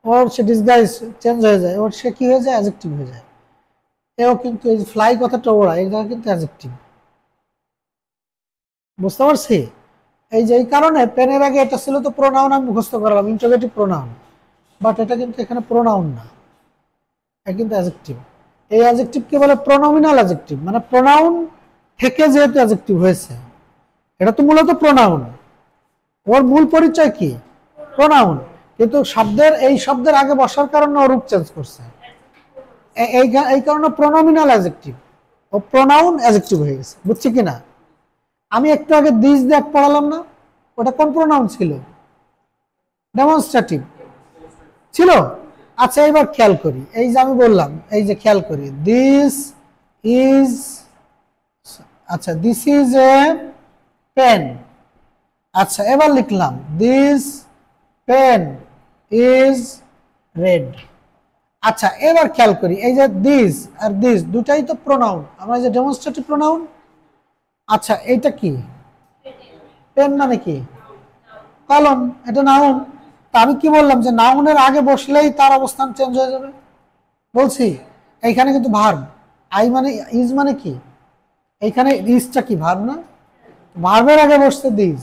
ওর সে ডিসগাইজ চেঞ্জ হয়ে যায়, ওর সে কি হয়ে যায়? অ্যাডজেক্টিভ হয়ে যায়। এও কিন্তু এই ফ্লাই কথাটা ওরা, এই জায়গায় কিন্তু অ্যাডজেক্টিভ। বুঝতে পারছি? এই যে এই কারণে পেনের আগে এটা ছিল তো প্রোনাউন, আমি মুখস্থ করলাম ইন্টারোগেটিভ প্রোনাউন, বাট এটা কিন্তু এখানে প্রোনাউন না, এটা কিন্তু অ্যাডজেক্টিভ। এই অ্যাডজেক্টিভকে বলে প্রোনোমিনাল অ্যাডজেক্টিভ, মানে প্রোনাউন থেকে যেহেতু অ্যাডজেক্টিভ হয়েছে, এটা তো মূলত প্রোনাউন। ওর মূল পরিচয় কি? প্রোনাউন। কিন্তু শব্দের এই শব্দের আগে বসার কারণে ও রূপ চেঞ্জ করছে, এই কারণে প্রোনোমিনাল অ্যাডজেক্টিভ, ও প্রোনাউন অ্যাডজেক্টিভ হয়ে গেছে। বুঝছি কিনা? আমি একটু আগে দিস দ্যাট পড়ালাম না, ওটা কোন প্রোনাউন ছিল? ডেমনস্ট্রেটিভ ছিল। আচ্ছা এবার খেয়াল করি, এই যে আমি বললাম, এই যে খেয়াল করি, দিস ইজ, আচ্ছা দিস ইজ এ পেন। আচ্ছা এবার লিখলাম দিস পেন ইজ রেড। আচ্ছা এবার খেয়াল করি, এই যে দিস আর দিস দুটাই তো প্রোনাউন, আমরা যে ডেমনস্ট্রেটিভ প্রোনাউন। আচ্ছা এইটা কি? পেন মানে কি? কলম, এটা নাউন। তা আমি কি বললাম যে নাউনের আগে বসলেই তার অবস্থান চেঞ্জ হয়ে যাবে বলছি। এইখানে কিন্তু ভার্ব, আই মানে ইজ মানে কি? এইখানে ইজটা কি ভার্ব না? ভার্বের আগে বসছে দিস,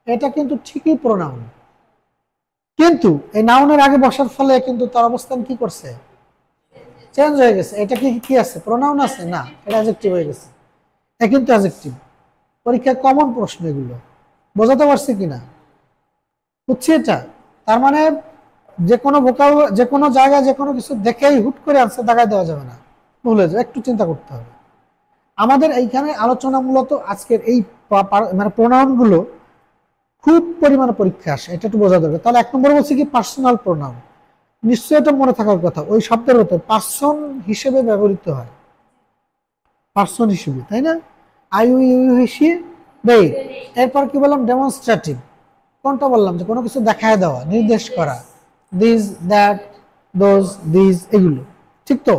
এটা কিন্তু ঠিকই প্রোনাউন, কিন্তু এই নাউনের আগে বসার ফলে কিন্তু তার অবস্থান কি করছে? চেঞ্জ হয়ে গেছে। এটা কি কি আছে? প্রোনাউন আছে না, এটা অ্যাডজেক্টিভ হয়ে গেছে। এটা কিন্তু অ্যাডজেক্টিভ। পরীক্ষায় কমন প্রশ্ন এগুলো, বোঝাতে পারছি কিনা? বুঝছি এটা? তার মানে যে কোনো ভোকাব, যে কোনো জায়গায় যে কোনো কিছু দেখেই হুট করে আনসার দাগায় দেওয়া যাবে না, ভুলে যাবে, একটু চিন্তা করতে হবে। আমাদের এইখানে আলোচনা মূলত আজকের এই মানে প্রোনাউন গুলো খুব পরিমাণে পরীক্ষা আসে, এটা একটু বোঝা দরকার। তাহলে এক নম্বর বলছি কি? Personal pronoun. নিশ্চয়ই এটা মনে থাকার কথা, ওই শব্দের হতে পার্সন হিসেবে ব্যবহৃত হয়, পার্সন হিসেবে, তাই না? আই ইউ ইউ হিসি দেই। এরপর কি বললাম? ডেমনস্ট্রেটিভ। কোনটা বললাম? যে কোনো কিছু দেখায় দেওয়া, নির্দেশ করা, দিস দ্যাট দোজ দিস, এগুলো ঠিক তো?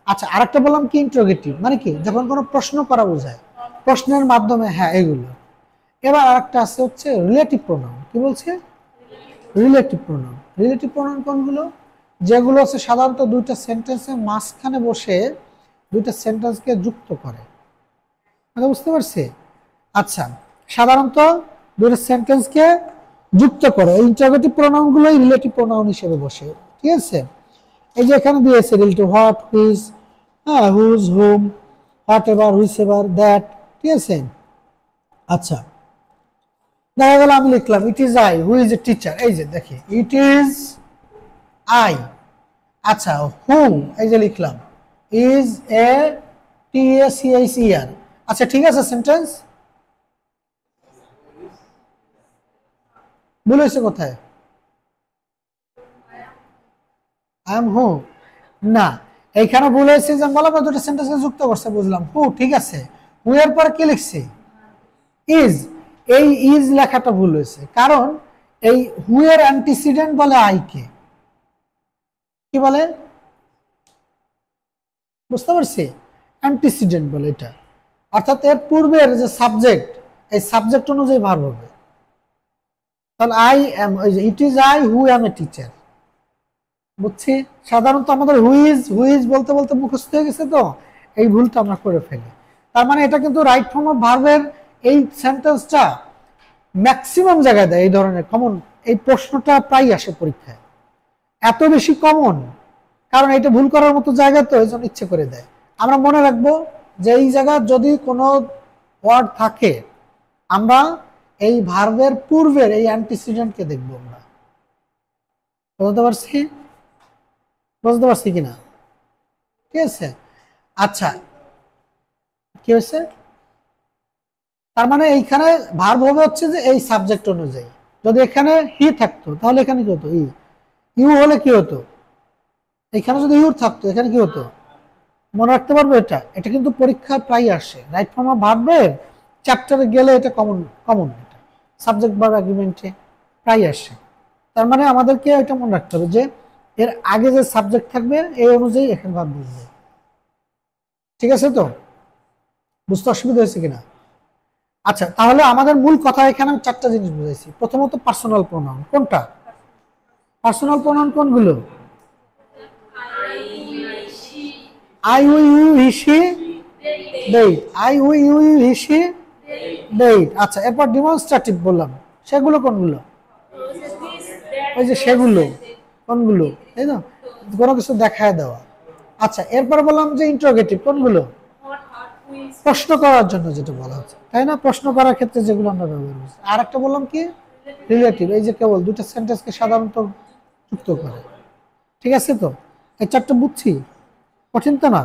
আচ্ছা আরেকটা বললাম কি? ইন্টারোগেটিভ, মানে কি? যখন কোনো প্রশ্ন করা বোঝায়, প্রশ্নের মাধ্যমে, হ্যাঁ এগুলো। এবার আরেকটা আছে হচ্ছে রিলেটিভ প্রোনাউন। কি বলছে? Relative pronoun. রিলেটিভ প্রোনাউন কোনগুলো? যেগুলো হচ্ছে সাধারণত দুইটা সেন্টেন্সের মাঝখানে বসে দুইটা সেন্টেন্সকে যুক্ত করে। বুঝতে পারছি? আচ্ছা সাধারণত দুইটা সেন্টেন্সকে যুক্ত করে, এই ইন্টারোগেটিভ প্রোনাউন গুলোই রিলেটিভ প্রোনাউন হিসেবে বসে। ঠিক আছে, এই যে এখানে দিয়েছে রিলেটিভ, হোয়াট, হুইজ, হ্যাঁ whose, whom, whatever, whichever, that. ঠিক আছে, আচ্ছা দেখা গেল আমি লিখলাম it is I who is a teacher. এই যে দেখি ইট ইজ আই। আচ্ছা হুম, এই যে লিখলাম ইজ এ TACHER। আচ্ছা ঠিক আছে, সেন্টেন্স ভুল হয়েছে কোথায়? আই এম হু না, এইখানে ভুল হয়েছে যে বলা দুটো সেন্টেন্সে যুক্ত করছে, বুঝলাম। হু ঠিক আছে, হু এর পর কি লিখছি? ইজ। এই ইজ লেখাটা ভুল হয়েছে, কারণ এই হু এর অ্যান্টিসিডেন্ট বলে আই কে। কি বলে? বুঝতে পারছি? অ্যান্টিসিডেন্ট বলে এটা, অর্থাৎ এর পূর্বের যে সাবজেক্ট, এই সাবজেক্ট অনুযায়ী ভার্ব হবে। তাহলে আই এম, ওই যে ইট is I who M a teacher. বুঝছি? সাধারণত আমাদের হুইজ বলতে বলতে মুখস্থ হয়ে গেছে, তো এই ভুলটা আমরা করে ফেলি। তার মানে এটা কিন্তু রাইট ফর্ম অফ ভার্বের এই সেন্টেন্সটা ম্যাক্সিমাম জায়গায় দেয় এই ধরনের কমন। এই প্রশ্নটা প্রায় আসে পরীক্ষায়, এত বেশি কমন, কারণ এটা ভুল করার মতো জায়গা, তো এই জন্য ইচ্ছে করে দেয়। আমরা মনে রাখবো যে এই জায়গায় যদি কোনো ওয়ার্ড থাকে, আমরা এই ভার্বের পূর্বের এই অ্যান্টিসিডেন্টকে দেখবো আমরা। বুঝতে পারছি? বুঝতে পারছি কিনা? ঠিক আছে। আচ্ছা, কি হয়েছে? তার মানে এইখানে ভার্ব হবে হচ্ছে যে এই সাবজেক্ট অনুযায়ী। যদি এখানে হি থাকতো তাহলে এখানে কি হতো? ইউ হলে কি হতো? এখানে যদি ইউর থাকতো এখানে কি হতো? মনে রাখতে পারবে এটা? এটা কিন্তু পরীক্ষায় প্রায় আসে, রাইট ফর্ম অফ ভার্বের চ্যাপ্টারে গেলে এটা কমন, কমন এটা সাবজেক্ট ভার্ব এগ্রিমেন্টে প্রায় আসে। তার মানে আমাদেরকে এটা মনে রাখতে হবে যে এর আগে যে সাবজেক্ট থাকবে এই অনুযায়ী এখানে ভার্ব বুঝবে। ঠিক আছে? তো বুঝতে অসুবিধা হয়েছে কিনা? আচ্ছা, তাহলে আমাদের মূল কথা এখানে আমি চারটা জিনিস বুঝাইছি। প্রথমত পার্সোনাল প্রোনাউন। কোনটা পার্সোনাল প্রোনাউন? কোনগুলো? I we you he she they it, I we you he she they it. আচ্ছা, এরপর ডিমনস্ট্রেটিভ বললাম, সেগুলো কোনগুলো? ওই যে সেগুলো, কোনগুলো? তাই না, কোনো কিছু দেখায় দেওয়া। আচ্ছা, এরপর বললাম যে ইন্টারোগেটিভ, কোনগুলো? প্রশ্ন করার জন্য যেটা বলা হচ্ছে, তাই না, প্রশ্ন করার ক্ষেত্রে যেগুলো আমরা ব্যবহার করছি। আর একটা বললাম কি? রিলেটিভ, এই যে কেবল দুটো সেন্টেন্সকে সাধারণত যুক্ত করে। ঠিক আছে? তো এই চারটা বুঝছি, কঠিন তো না।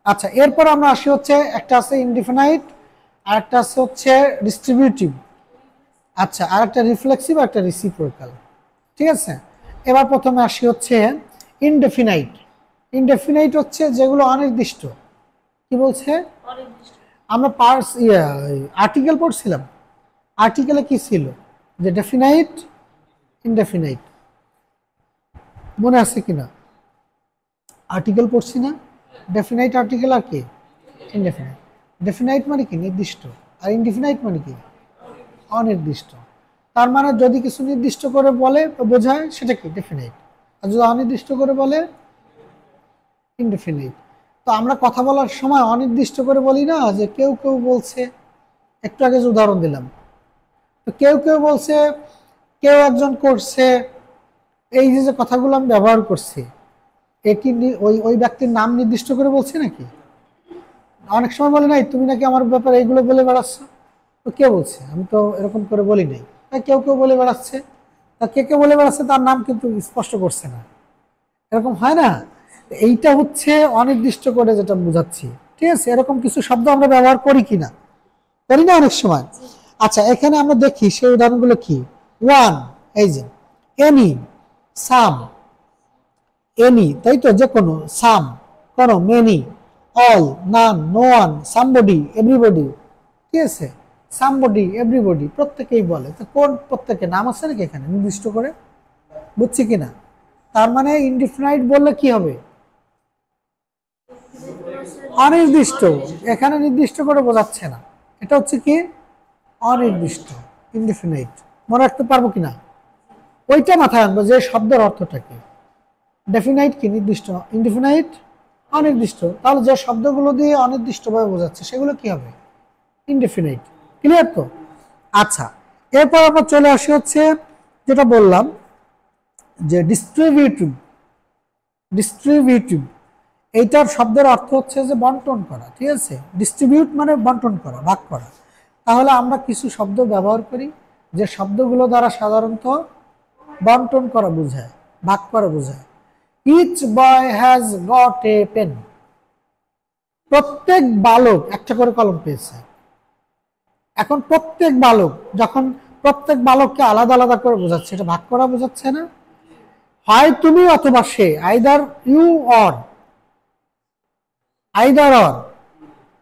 আচ্ছা, এরপর আমরা আসি হচ্ছে একটা আছে ইনডিফিনাইট, আর একটা আছে হচ্ছে ডিস্ট্রিবিউটিভ, আচ্ছা, আর একটা রিফ্লেক্সিভ, আর একটা রিসিপ্রোকাল। ঠিক আছে? এবার প্রথমে আসি হচ্ছে ইনডেফিনাইট। ইনডেফিনাইট হচ্ছে যেগুলো অনির্দিষ্ট। কি বলছে? আমরা আর্টিকেল পড়ছিলাম, আর্টিকেলে কি ছিল? যে ডেফিনাইট, ইনডেফিনাইট, মনে আছে কিনা? আর্টিকেল পড়ছি না? ডেফিনাইট, আর্টিকেল, আর কি? ইনডেফিনাইট। ডেফিনাইট মানে কি? নির্দিষ্ট। আর ইনডেফিনাইট মানে কি? অনির্দিষ্ট। তার মানে যদি কিছু নির্দিষ্ট করে বলে বোঝায় সেটা কি? ডেফিনাইট। আর যদি অনির্দিষ্ট করে বলে ইনডেফিনাইট। তো আমরা কথা বলার সময় অনির্দিষ্ট করে বলি না, যে কেউ কেউ বলছে, একটু আগে যে উদাহরণ দিলাম, তো কেউ কেউ বলছে, কেউ একজন করছে, এই যে কথাগুলো আমি ব্যবহার করছি, এটি ওই ওই ব্যক্তির নাম নির্দিষ্ট করে বলছে নাকি? অনেক সময় বলে নাই, তুমি নাকি আমার ব্যাপারে এইগুলো বলে বেড়াচ্ছ। তো কে বলছে? আমি তো এরকম করে বলি নাই। কেউ কেউ বলে বেড়াচ্ছে, তা কে কে বলে বেড়াচ্ছে তার নাম কিন্তু স্পষ্ট করছে না, এরকম হয় না? এইটা হচ্ছে অনির্দিষ্ট করে যেটা বুঝাচ্ছি। ঠিক আছে? এরকম কিছু শব্দ আমরা ব্যবহার করি কিনা? করি না অনেক সময়। আচ্ছা, এখানে আমরা দেখি সেই উদাহরণগুলো কি। ওয়ান, এই যে এনি, সাম, এনি, তাই তো, যে কোনো, সাম, কোনো, মেনি, অল, নান, নো ওয়ান, সামবডি, এভরিবডি। ঠিক আছে? সামবডি, এভরিবডি প্রত্যেকেই বলে, তো কোন প্রত্যেকে নাম আছে নাকি এখানে নির্দিষ্ট করে? বুঝছি কিনা? তার মানে ইনডিফিনাইট বললে কি হবে? অনির্দিষ্ট। এখানে নির্দিষ্ট করে বোঝাচ্ছে না, এটা হচ্ছে কি? অনির্দিষ্ট, ইনডিফিনাইট। মনে রাখতে পারবো কিনা? ওইটা মাথায় আনবো যে শব্দের অর্থটা কি। ডেফিনাইট কি? নির্দিষ্ট। ইনডিফিনাইট অনির্দিষ্ট। তাহলে যে শব্দগুলো দিয়ে অনির্দিষ্টভাবে বোঝাচ্ছে সেগুলো কি হবে? ইনডেফিনাইট। ক্লিয়ার তো? আচ্ছা, এরপর আমরা চলে আসি হচ্ছে যেটা বললাম যে ডিস্ট্রিবিউটিভ। ডিস্ট্রিবিউটিভ এইটার শব্দের অর্থ হচ্ছে যে বন্টন করা। ঠিক আছে? ডিস্ট্রিবিউট মানে বন্টন করা, ভাগ করা। তাহলে আমরা কিছু শব্দ ব্যবহার করি যে শব্দগুলো দ্বারা সাধারণত বন্টন করা বোঝায়, ভাগ করা বোঝায়। Each boy has got a pen. প্রত্যেক বালক একটা করে কলম পেয়েছে। এখন প্রত্যেক বালক, যখন প্রত্যেক বালককে আলাদা আলাদা করে বোঝাচ্ছে, এটা ভাগ করা বোঝাচ্ছে না? হয় তুমি অথবা সে, either you or, either or,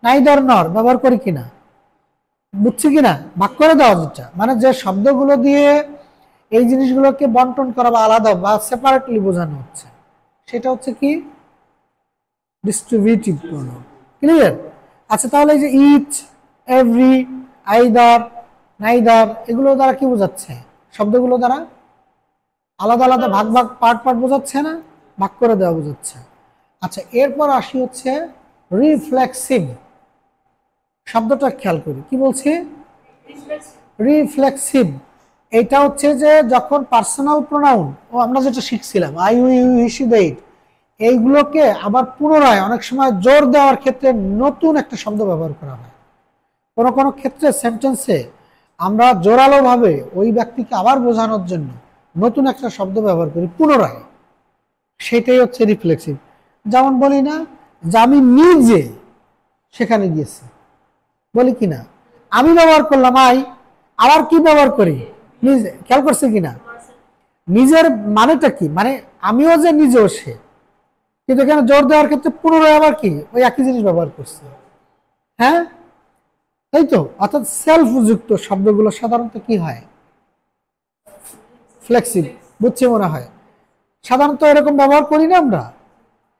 neither nor ব্যবহার করি কিনা? বুঝছি কিনা? ভাগ করে দেওয়া, যেটা মানে যে শব্দগুলো দিয়ে এই জিনিসগুলোকে বন্টন করা বা আলাদা বা সেপারেটলি বোঝানো হচ্ছে, সেটা হচ্ছে কি? Distributive pronoun. ক্লিয়ার? আচ্ছা, তাহলে এই যে ইচ, এভরি, আইদার, নাইদার, এগুলো দ্বারা কি বোঝাচ্ছে? শব্দগুলো দ্বারা আলাদা আলাদা ভাগ ভাগ পার্ট পার্ট বোঝাচ্ছে না, ভাগ করে দেওয়া বোঝাচ্ছে। আচ্ছা, এরপর আসি হচ্ছে রিফ্লেক্সিভ শব্দটা খেয়াল করি, কি বলছি? রিফ্লেক্সিভ। এটা হচ্ছে যে যখন পার্সোনাল প্রোনাউন ও আমরা যেটা শিখছিলাম আই, উই, ইউ, হি, দে, ইট, এইগুলোকে আবার পুনরায় অনেক সময় জোর দেওয়ার ক্ষেত্রে নতুন একটা শব্দ ব্যবহার করা হয়। কোনো কোনো ক্ষেত্রে সেন্টেন্সে আমরা জোরালোভাবে ওই ব্যক্তিকে আবার বোঝানোর জন্য নতুন একটা শব্দ ব্যবহার করি পুনরায়, সেটাই হচ্ছে রিফ্লেক্সিভ। যেমন বলি না যে আমি নিজে সেখানে গিয়েছি, বলি কিনা? আমি ব্যবহার করলাম আই, আবার কি ব্যবহার করি? নিজে। খেয়াল করছে কিনা? নিজের মানেটা কি? মানে আমিও যে নিজেও সে, কিন্তু এখানে জোর দেওয়ার ক্ষেত্রে পুনরায় আবার কি ওই একই জিনিস ব্যবহার করছে। হ্যাঁ, তাই তো। অর্থাৎ সেলফ যুক্ত শব্দগুলো সাধারণত কি হয়? ফ্লেক্সিভ। বুঝছি মনে হয়। সাধারণত এরকম ব্যবহার করি না আমরা,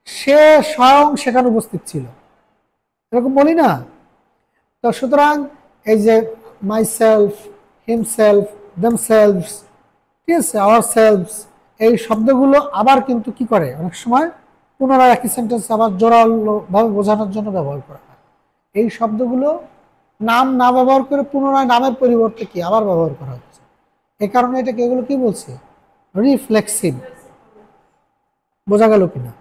সে স্বয়ং সেখানে উপস্থিত ছিল, এরকম বলি না। তো সুতরাং এই যে মাই সেলফ, হিমসেলফ, দেমসেলভস, ঠিক আছে, আওয়ার সেলভস, এই শব্দগুলো আবার কিন্তু কি করে অনেক সময় পুনরায় একই সেন্টেন্স আবার জোরালোভাবে বোঝানোর জন্য ব্যবহার করা হয়। এই শব্দগুলো নাম না ব্যবহার করে পুনরায় নামের পরিবর্তে কি আবার ব্যবহার করা হচ্ছে। এই কারণে এটাকে এগুলো কি বলছে? রিফ্লেক্সিভ। বোঝা গেল কিনা?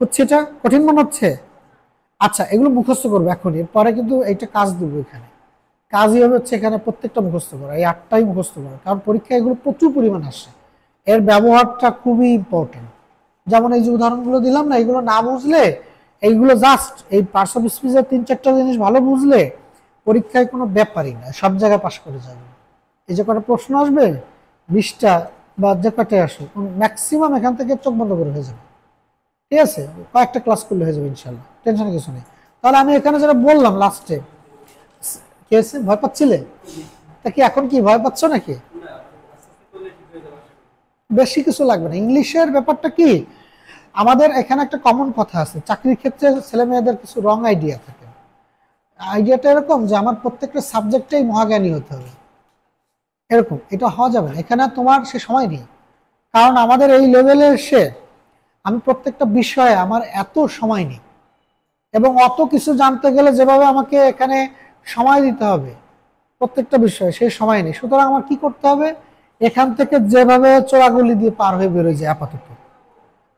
হচ্ছে এটা কঠিন মনে হচ্ছে? আচ্ছা, এগুলো মুখস্থ করবো এখন, এরপরে কিন্তু এইটা কাজ দেবো। এখানে কাজই হবে হচ্ছে এখানে প্রত্যেকটা মুখস্থ করা, এই 8টাই মুখস্থ করা, কারণ পরীক্ষায় এগুলো প্রচুর পরিমাণ আসে, এর ব্যবহারটা খুবই ইম্পর্টেন্ট। যেমন এই যে উদাহরণগুলো দিলাম না, এগুলো না বুঝলে, এইগুলো জাস্ট এই পার্টস অফ স্পিচের 3-4টা জিনিস ভালো বুঝলে পরীক্ষায় কোনো ব্যাপারই না, সব জায়গায় পাশ করে যাবে। এই যে কটা প্রশ্ন আসবে 20টা বা যে কটাই আসুক, ম্যাক্সিমাম এখান থেকে চোখ বন্ধ করে হয়ে যাবে। ঠিক আছে, কয়েকটা ক্লাস করলে হয়ে যাবে ইনশাল্লাহ, টেনশন কিছু নেই। তাহলে আমি এখানে যেটা বললাম লাস্টে, কি হয়েছে? ভয় পাচ্ছিলে? তা কি এখন কি ভয় পাচ্ছ নাকি? বেশি কিছু লাগবে না। ইংলিশের ব্যাপারটা কি, আমাদের এখানে একটা কমন কথা আছে, চাকরির ক্ষেত্রে ছেলে মেয়েদের কিছু রং আইডিয়া থাকে। আইডিয়াটা এরকম যে আমার প্রত্যেকটা সাবজেক্টেই মহাজ্ঞানী হতে হবে, এরকম। এটা হওয়া যাবে না, এখানে তোমার সে সময় নেই। কারণ আমাদের এই লেভেলে এসে আমি প্রত্যেকটা বিষয়ে আমার এত সময় নেই, এবং অত কিছু জানতে গেলে যেভাবে আমাকে এখানে সময় দিতে হবে প্রত্যেকটা বিষয়ে, সেই সময় নেই। সুতরাং আমার কি করতে হবে, এখান থেকে যেভাবে চোরাগুলি দিয়ে পার হয়ে বেরোয় যায় আপাতত।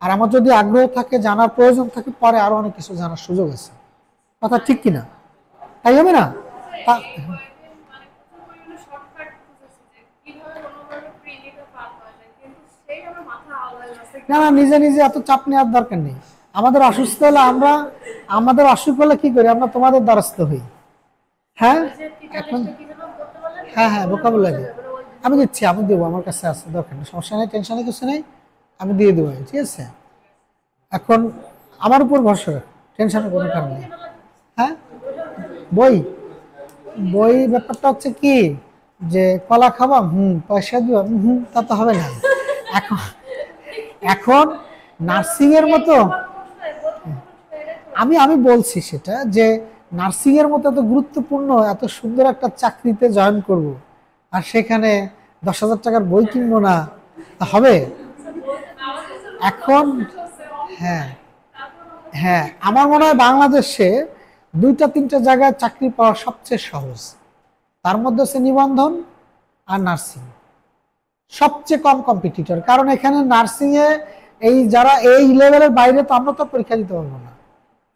আর আমার যদি আগ্রহ থাকে, জানার প্রয়োজন থাকে, পরে আরো অনেক কিছু জানার সুযোগ আছে। কথা ঠিক কিনা? তাই হবে না? না না, নিজে নিজে এত চাপ নেওয়ার দরকার নেই। আমাদের অসুস্থ হলে আমাদের অসুখ হলে কি করি আমরা? তোমাদের দ্বারস্থ হই। হ্যাঁ, এখন হ্যাঁ হ্যাঁ ভোকাবুলারি আমি দিচ্ছি, আমি দেবো, আমার কাছে আছে, দরকার নেই, সমস্যা নেই, টেনশনে কিছু নেই, আমি দিয়ে দেবো, ঠিক আছে। এখন আমার উপর ভরসা রাখ, টেনশনের কোনো কারণ নেই। হ্যাঁ, বই বই ব্যাপারটা হচ্ছে কি, যে কলা খাবা, পয়সা দিবা, তা তো হবে না। এখন এখন নার্সিং এর মতো, আমি বলছি সেটা যে নার্সিং এর মতো এত গুরুত্বপূর্ণ এত সুন্দর একটা চাকরিতে জয়েন করব, আর সেখানে 10,000 টাকার বই কিনবো না, তা হবে? এখন হ্যাঁ হ্যাঁ, আমার মনে হয় বাংলাদেশে 2-3টা জায়গায় চাকরি পাওয়া সবচেয়ে সহজ, তার মধ্যে হচ্ছে নিবন্ধন আর নার্সিং। সবচেয়ে কম কম্পিটিটর, কারণ এখানে নার্সিং এ এই যারা এই লেভেলের বাইরে তো আমরা তো পরীক্ষা দিতে পারবো না।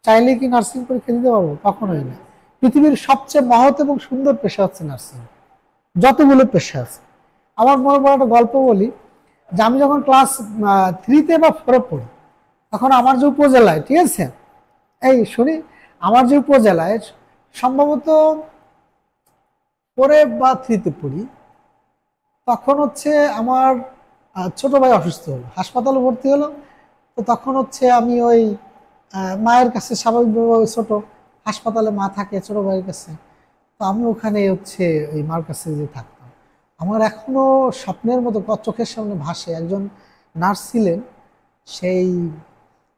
চাইলে কি নার্সিং পরীক্ষা দিতে পারবো? কখনোই না। পৃথিবীর সবচেয়ে মহৎ এবং সুন্দর পেশা হচ্ছে নার্সিং, যতগুলো পেশা আছে। আমার মনে পড়ে একটা গল্প বলি, যে আমি যখন ক্লাস 3-তে বা 4-এ পড়ি, তখন আমার যে উপজেলায়, ঠিক আছে, এই শুনি, আমার যে উপজেলায় সম্ভবত 4-এ বা 3-তে পড়ি, তখন হচ্ছে আমার ছোট ভাই অসুস্থ হলো, হাসপাতালে ভর্তি হলো। তো তখন হচ্ছে আমি ওই মায়ের কাছে, স্বাভাবিকভাবে ছোট হাসপাতালে মা থাকে ছোট ভাইয়ের কাছে, তো আমি ওখানে হচ্ছে ওই মার কাছে যে থাকতাম। আমার এখনো স্বপ্নের মতো চোখের সামনে ভাসে, একজন নার্স ছিলেন, সেই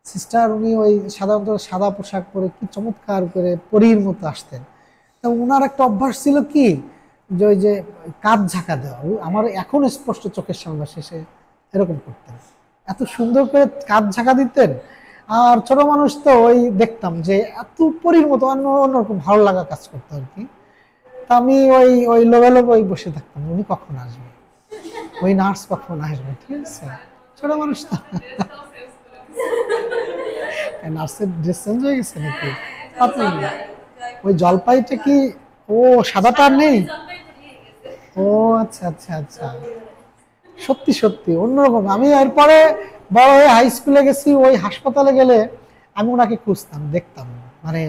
সিস্টার উনি ওই সাধারণত সাদা পোশাক পরে কি চমৎকার করে পরীর মতো আসতেন। তো ওনার একটা অভ্যাস ছিল কি, যে ওই যে কাঁধ ঝাঁকা দেওয়া, আমার এখন স্পষ্ট চোখের সামনে শেষে এরকম করতেন, এত সুন্দর করে কাঁধ ঝাঁকা দিতেন। আর ছোট মানুষ তো ওই দেখতাম যে এত পরীর মতো অন্যরকম ভালো লাগা কাজ করতো আর কি। তা আমি ওই ওই লোভে লোভে ওই বসে থাকতাম উনি কখন আসবে, ওই নার্স কখন আসবে, ঠিক আছে, ছোট মানুষ তো। নার্সের ড্রেস চেঞ্জ হয়ে গেছে নাকি? আপনি ওই জলপাইটা কি, ও সাদাটা আর নেই? ও আচ্ছা আচ্ছা আচ্ছা, সত্যি সত্যি অন্যরকম। আমি এরপরে বড় হয়ে হাই স্কুলে গেছি, ওই হাসপাতালে গেলে আমি ওনাকে খুঁজতাম, দেখতাম, মানে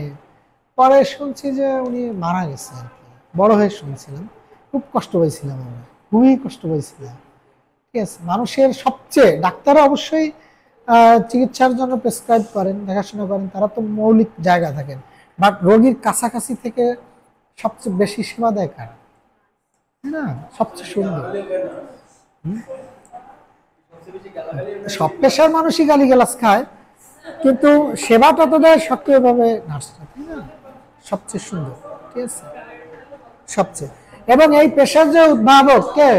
পরে শুনছি যে উনি মারা গেছে আর কি। বড় হয়ে শুনছিলাম, খুব কষ্ট পেয়েছিলাম, আমরা খুবই কষ্ট পেয়েছিলাম। ঠিক আছে, মানুষের সবচেয়ে, ডাক্তাররা অবশ্যই চিকিৎসার জন্য প্রেসক্রাইব করেন, দেখাশোনা করেন, তারা তো মৌলিক জায়গা থাকেন, বাট রোগীর কাছাকাছি থেকে সবচেয়ে বেশি সেবা দেয় কারা, তাই না? সবচেয়ে সুন্দর। সব পেশার মানুষই গালিগালাজ খায়, কিন্তু সেবাটা তো দেয় সক্রিয়ভাবে নার্সরা, তাই না? সবচেয়ে সুন্দর, ঠিক আছে, সবচেয়ে। এবং এই পেশার যে উদ্ভাবক কে,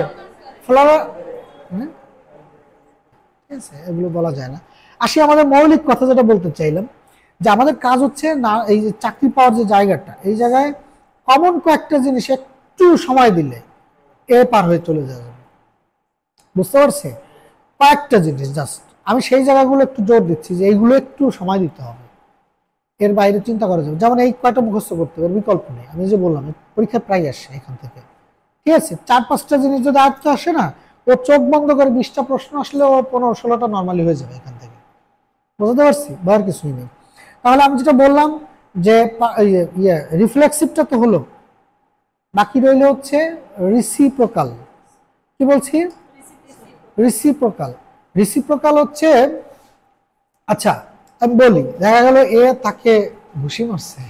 ফ্লাওয়ার, ঠিক আছে, এগুলো বলা যায় না। আসি আমাদের মৌলিক কথা যেটা বলতে চাইলাম, যে আমাদের কাজ হচ্ছে না, এই যে চাকরি পাওয়ার যে জায়গাটা, এই জায়গায় কমন কয়েকটা জিনিস একটু সময় দিলে এ পার হয়ে চলে যাবে, বুঝতে পারছি? কয়েকটা জিনিস জাস্ট আমি সেই জায়গাগুলো একটু জোর দিচ্ছি যে এইগুলো একটু সময় দিতে হবে, এর বাইরে চিন্তা করা যাবে। যেমন এই কয়টা মুখস্থ করতে হবে, বিকল্প নেই, আমি যে বললাম পরীক্ষা প্রায় আসে এখান থেকে, ঠিক আছে, 4-5টা জিনিস যদি আয়ত্ত আসে না, ও চোখ বন্ধ করে 20টা প্রশ্ন আসলে ও 15-16টা নর্মালি হয়ে যাবে এখান থেকে, বুঝতে পারছি? ভয়ের কিছুই নেই। তাহলে আমি যেটা বললাম যে রিফ্লেক্সিভটা তো হলো, বাকি রইল হচ্ছে রিসিপ্রোকাল। কি বলছি? রিসিপ্রোকাল। রিসিপ্রোকাল হচ্ছে, আচ্ছা আমি বলি, দেখা গেল এ তাকে ঘুষি মারছে,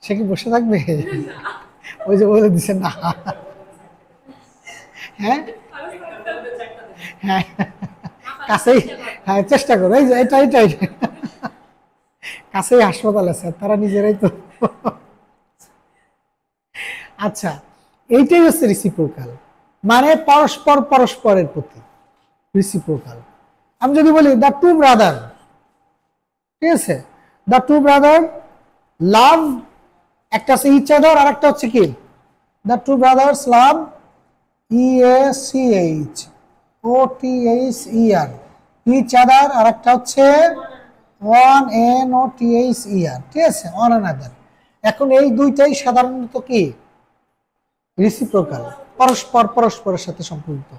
সে কি বসে থাকবে? ওই যে বলে দিছে না, হ্যাঁ হ্যাঁ, কাছেই, হ্যাঁ চেষ্টা করো, এই যে এটাই কাছেই হাসপাতাল আছে, তারা নিজেরাই তো। আচ্ছা, এইটাই হচ্ছে রিসিপ্রোকাল, মানে পরস্পর পরস্পরের প্রতি রিসিপ্রোকাল। আমি যদি বলি দ্য টু ব্রাদার, ঠিক আছে, দ্য টু ব্রাদার লাভ, একটা হচ্ছে ইচ আদার, আর একটা হচ্ছে কি, the two brothers love, EACHOTHER, each other, আর একটা হচ্ছে ONENOTHER, ঠিক আছে, অন অ্যানাদার। এখন এই দুইটাই সাধারণত কি রিসিপ্রোকাল, পরস্পর পরস্পরের সাথে সম্পর্কিত।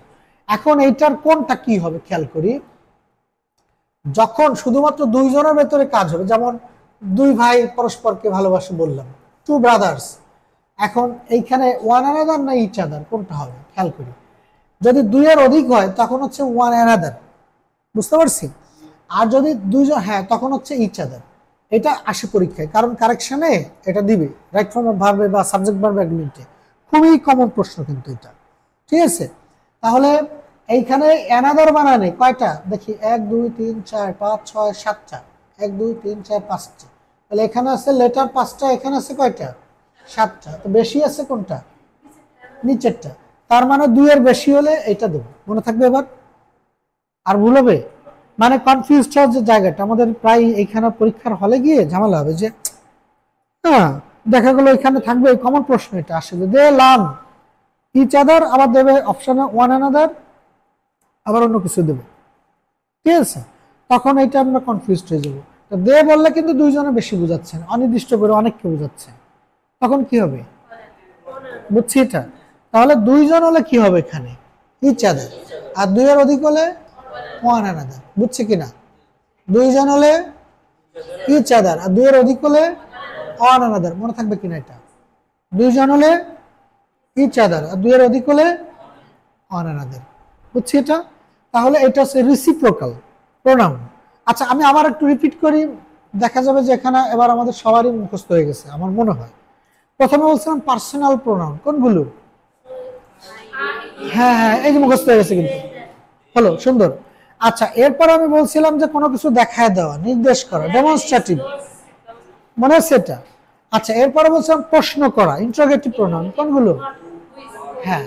এখন এইটার কোনটা কি হবে খেয়াল করি, যখন শুধুমাত্র দুইজনের ভেতরে কাজ হবে, যেমন দুই ভাই পরস্পরকে ভালোবাসে বললাম, টু ব্রাদার্স। এখন এইখানে ওয়ান অ্যানাদার না ইচ আদার, কোনটা হবে খেয়াল করি। যদি দুইয়ের অধিক হয় তখন হচ্ছে ওয়ান অ্যানাদার, বুঝতে পারছি? আর যদি দুইজন, হ্যাঁ, তখন হচ্ছে ইচ আদার। এটা আসে পরীক্ষায়, কারণ কারেকশনে এটা দিবে, রাইট ফর্ম অফ ভার্বে বা সাবজেক্ট ভার্ব এগ্রিমেন্টে, খুবই কমন প্রশ্ন কিন্তু এটা, ঠিক আছে। তাহলে এইখানে অ্যানাদার বানানে কয়টা দেখি, 1 2 3 4 5 6 7টা, 1 2 3 4 5টা, তাহলে এখানে আছে লেটার 5টা, এখানে আছে কয়টা, 7টা, তো বেশি আছে কোনটা, নিচেরটা, তার মানে 2 এর বেশি হলে এটা দেবো, মনে থাকবে এবার? আর ভুল হবে, মানে কনফিউজড হওয়ার যে জায়গাটা আমাদের প্রায় এইখানে পরীক্ষার হলে গিয়ে ঝামেলা হবে, যে হ্যাঁ দেখা গেলো এখানে থাকবে কমন প্রশ্ন, এটা আসলে দে লাভ ইচ আদার, আবার দেবে অপশনে ওয়ান অ্যানাদার, আবার অন্য কিছু দেবে, ঠিক আছে, তখন এইটা আমরা কনফিউজড হয়ে যাবো। তো দে বললে কিন্তু দুইজনে বেশি বোঝাচ্ছেন, অনির্দিষ্ট করে অনেককে বোঝাচ্ছে, তখন কি হবে, বুঝছি এটা? তাহলে দুইজন হলে কি হবে এখানে, ইচ আদার, আর দুইয়ের অধিক হলে ওয়ান অ্যানাদার, বুঝছে কিনা? দুইজন হলে ইচ আদার, আর দুইয়ের অধিক হলে ওয়ান অ্যানাদার, মনে থাকবে কিনা এটা? দুইজন হলে ইচ আদার, আর দুইয়ের অধিক হলে ওয়ান অ্যানাদার, বুঝছি এটা? তাহলে এটা হচ্ছে রিসিপ্রোকাল প্রোনাউন। আচ্ছা আমি আবার একটু রিপিট করি, দেখা যাবে যে এখানে এবার আমাদের সবারই মুখস্থ হয়ে গেছে আমার মনে হয়। প্রথমে বলছিলাম পার্সোনাল প্রোনাউন, কোনগুলো? হ্যাঁ হ্যাঁ, এই যে মুখস্থ হয়ে গেছে কিন্তু, হলো সুন্দর। আচ্ছা, এরপর আমি বলছিলাম যে কোনো কিছু দেখায় দেওয়া, নির্দেশ করা, ডেমনস্ট্রেটিভ, মানে সেটা। আচ্ছা, এরপরে বলছিলাম প্রশ্ন করা, ইন্টারোগেটিভ প্রোনাউন কোনগুলো? হ্যাঁ।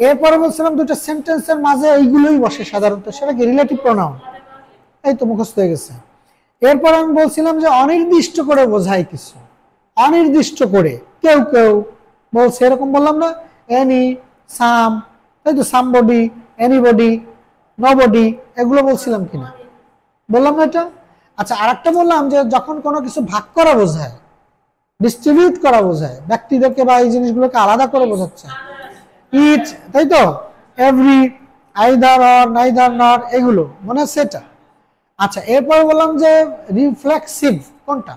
এরপরে বলছিলাম দুটো সেন্টেন্সের মাঝে এইগুলোই বসে সাধারণত, সেটা কি রিলেটিভ প্রোনাউন? এই তো মুখস্থ হয়ে গেছে। এরপর আমি বলছিলাম যে অনির্দিষ্ট করে বোঝায় কিছু, অনির্দিষ্ট করে, কেউ কেউ বলছে, এরকম বললাম না, এনি, সাম, তাই তো, সামবডি, এনিবডি, নবডি, এগুলো বলছিলাম কিনা, বললাম না এটা? আচ্ছা, আরেকটা বললাম যে যখন কোনো কিছু ভাগ করা বোঝায়, ডিস্ট্রিবিউট করা বোঝায়, ব্যক্তিদেরকে বা এই জিনিসগুলোকে আলাদা করে বোঝাচ্ছে, ইট, তাই তো, এভরি, আইদার, অর, নাইদার, নর, এগুলো মনে আছে এটা? আচ্ছা, এরপরে বললাম যে রিফ্লেক্সিভ কোনটা,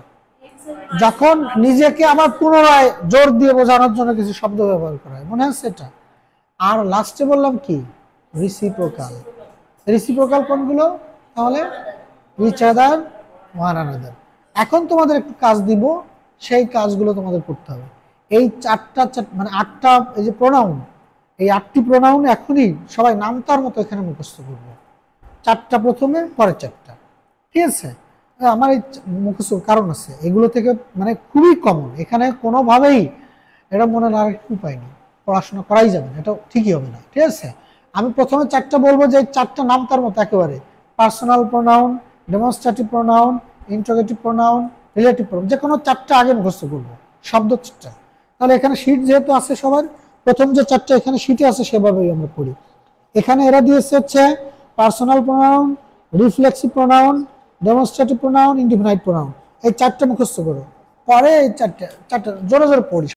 যখন নিজেকে আবার পুনরায় জোর দিয়ে বোঝানোর জন্য কিছু শব্দ ব্যবহার করা হয়, মনে আছে এটা? আর লাস্টে বললাম কি, রিসিপ্রোকাল। রিসিপ্রোকাল কোনগুলো তাহলে? Each other, one another. এখন তোমাদের একটু কাজ দিব, সেই কাজগুলো তোমাদের করতে হবে। এই মানে আটটা এই যে প্রোনাউন, এই 8টি প্রোনাউন এখনই সবাই নামতার মতো এখানে মুখস্থ করবো, 4টা প্রথমে, পরে 4টা, ঠিক আছে? আমার এই মুখস্থ কারণ আছে, এগুলো থেকে মানে খুবই কমন, এখানে কোনোভাবেই এটা মনে রাখার উপায় নেই, পড়াশোনা করাই যাবে না, এটা ঠিকই হবে না, ঠিক আছে? আমি প্রথমে 4টা বলবো, যে 4টা নাম তার মতো একেবারে, personal pronoun, demonstrative pronoun, interrogative pronoun, relative pronoun, যে কোনো 4টা আগে মুখস্থ করবো, শব্দ 4টা। তাহলে এখানে শীট যেহেতু আছে সবার, প্রথম যে 4টা এখানে শীটে আছে সেভাবেই আমরা পড়ি। এখানে এরা দিয়েছে হচ্ছে personal pronoun, reflexive pronoun, demonstrative pronoun, indefinite pronoun, এই 4টা মুখস্থ করো, পরে এই 4টা জোরে জোরে পড়ি।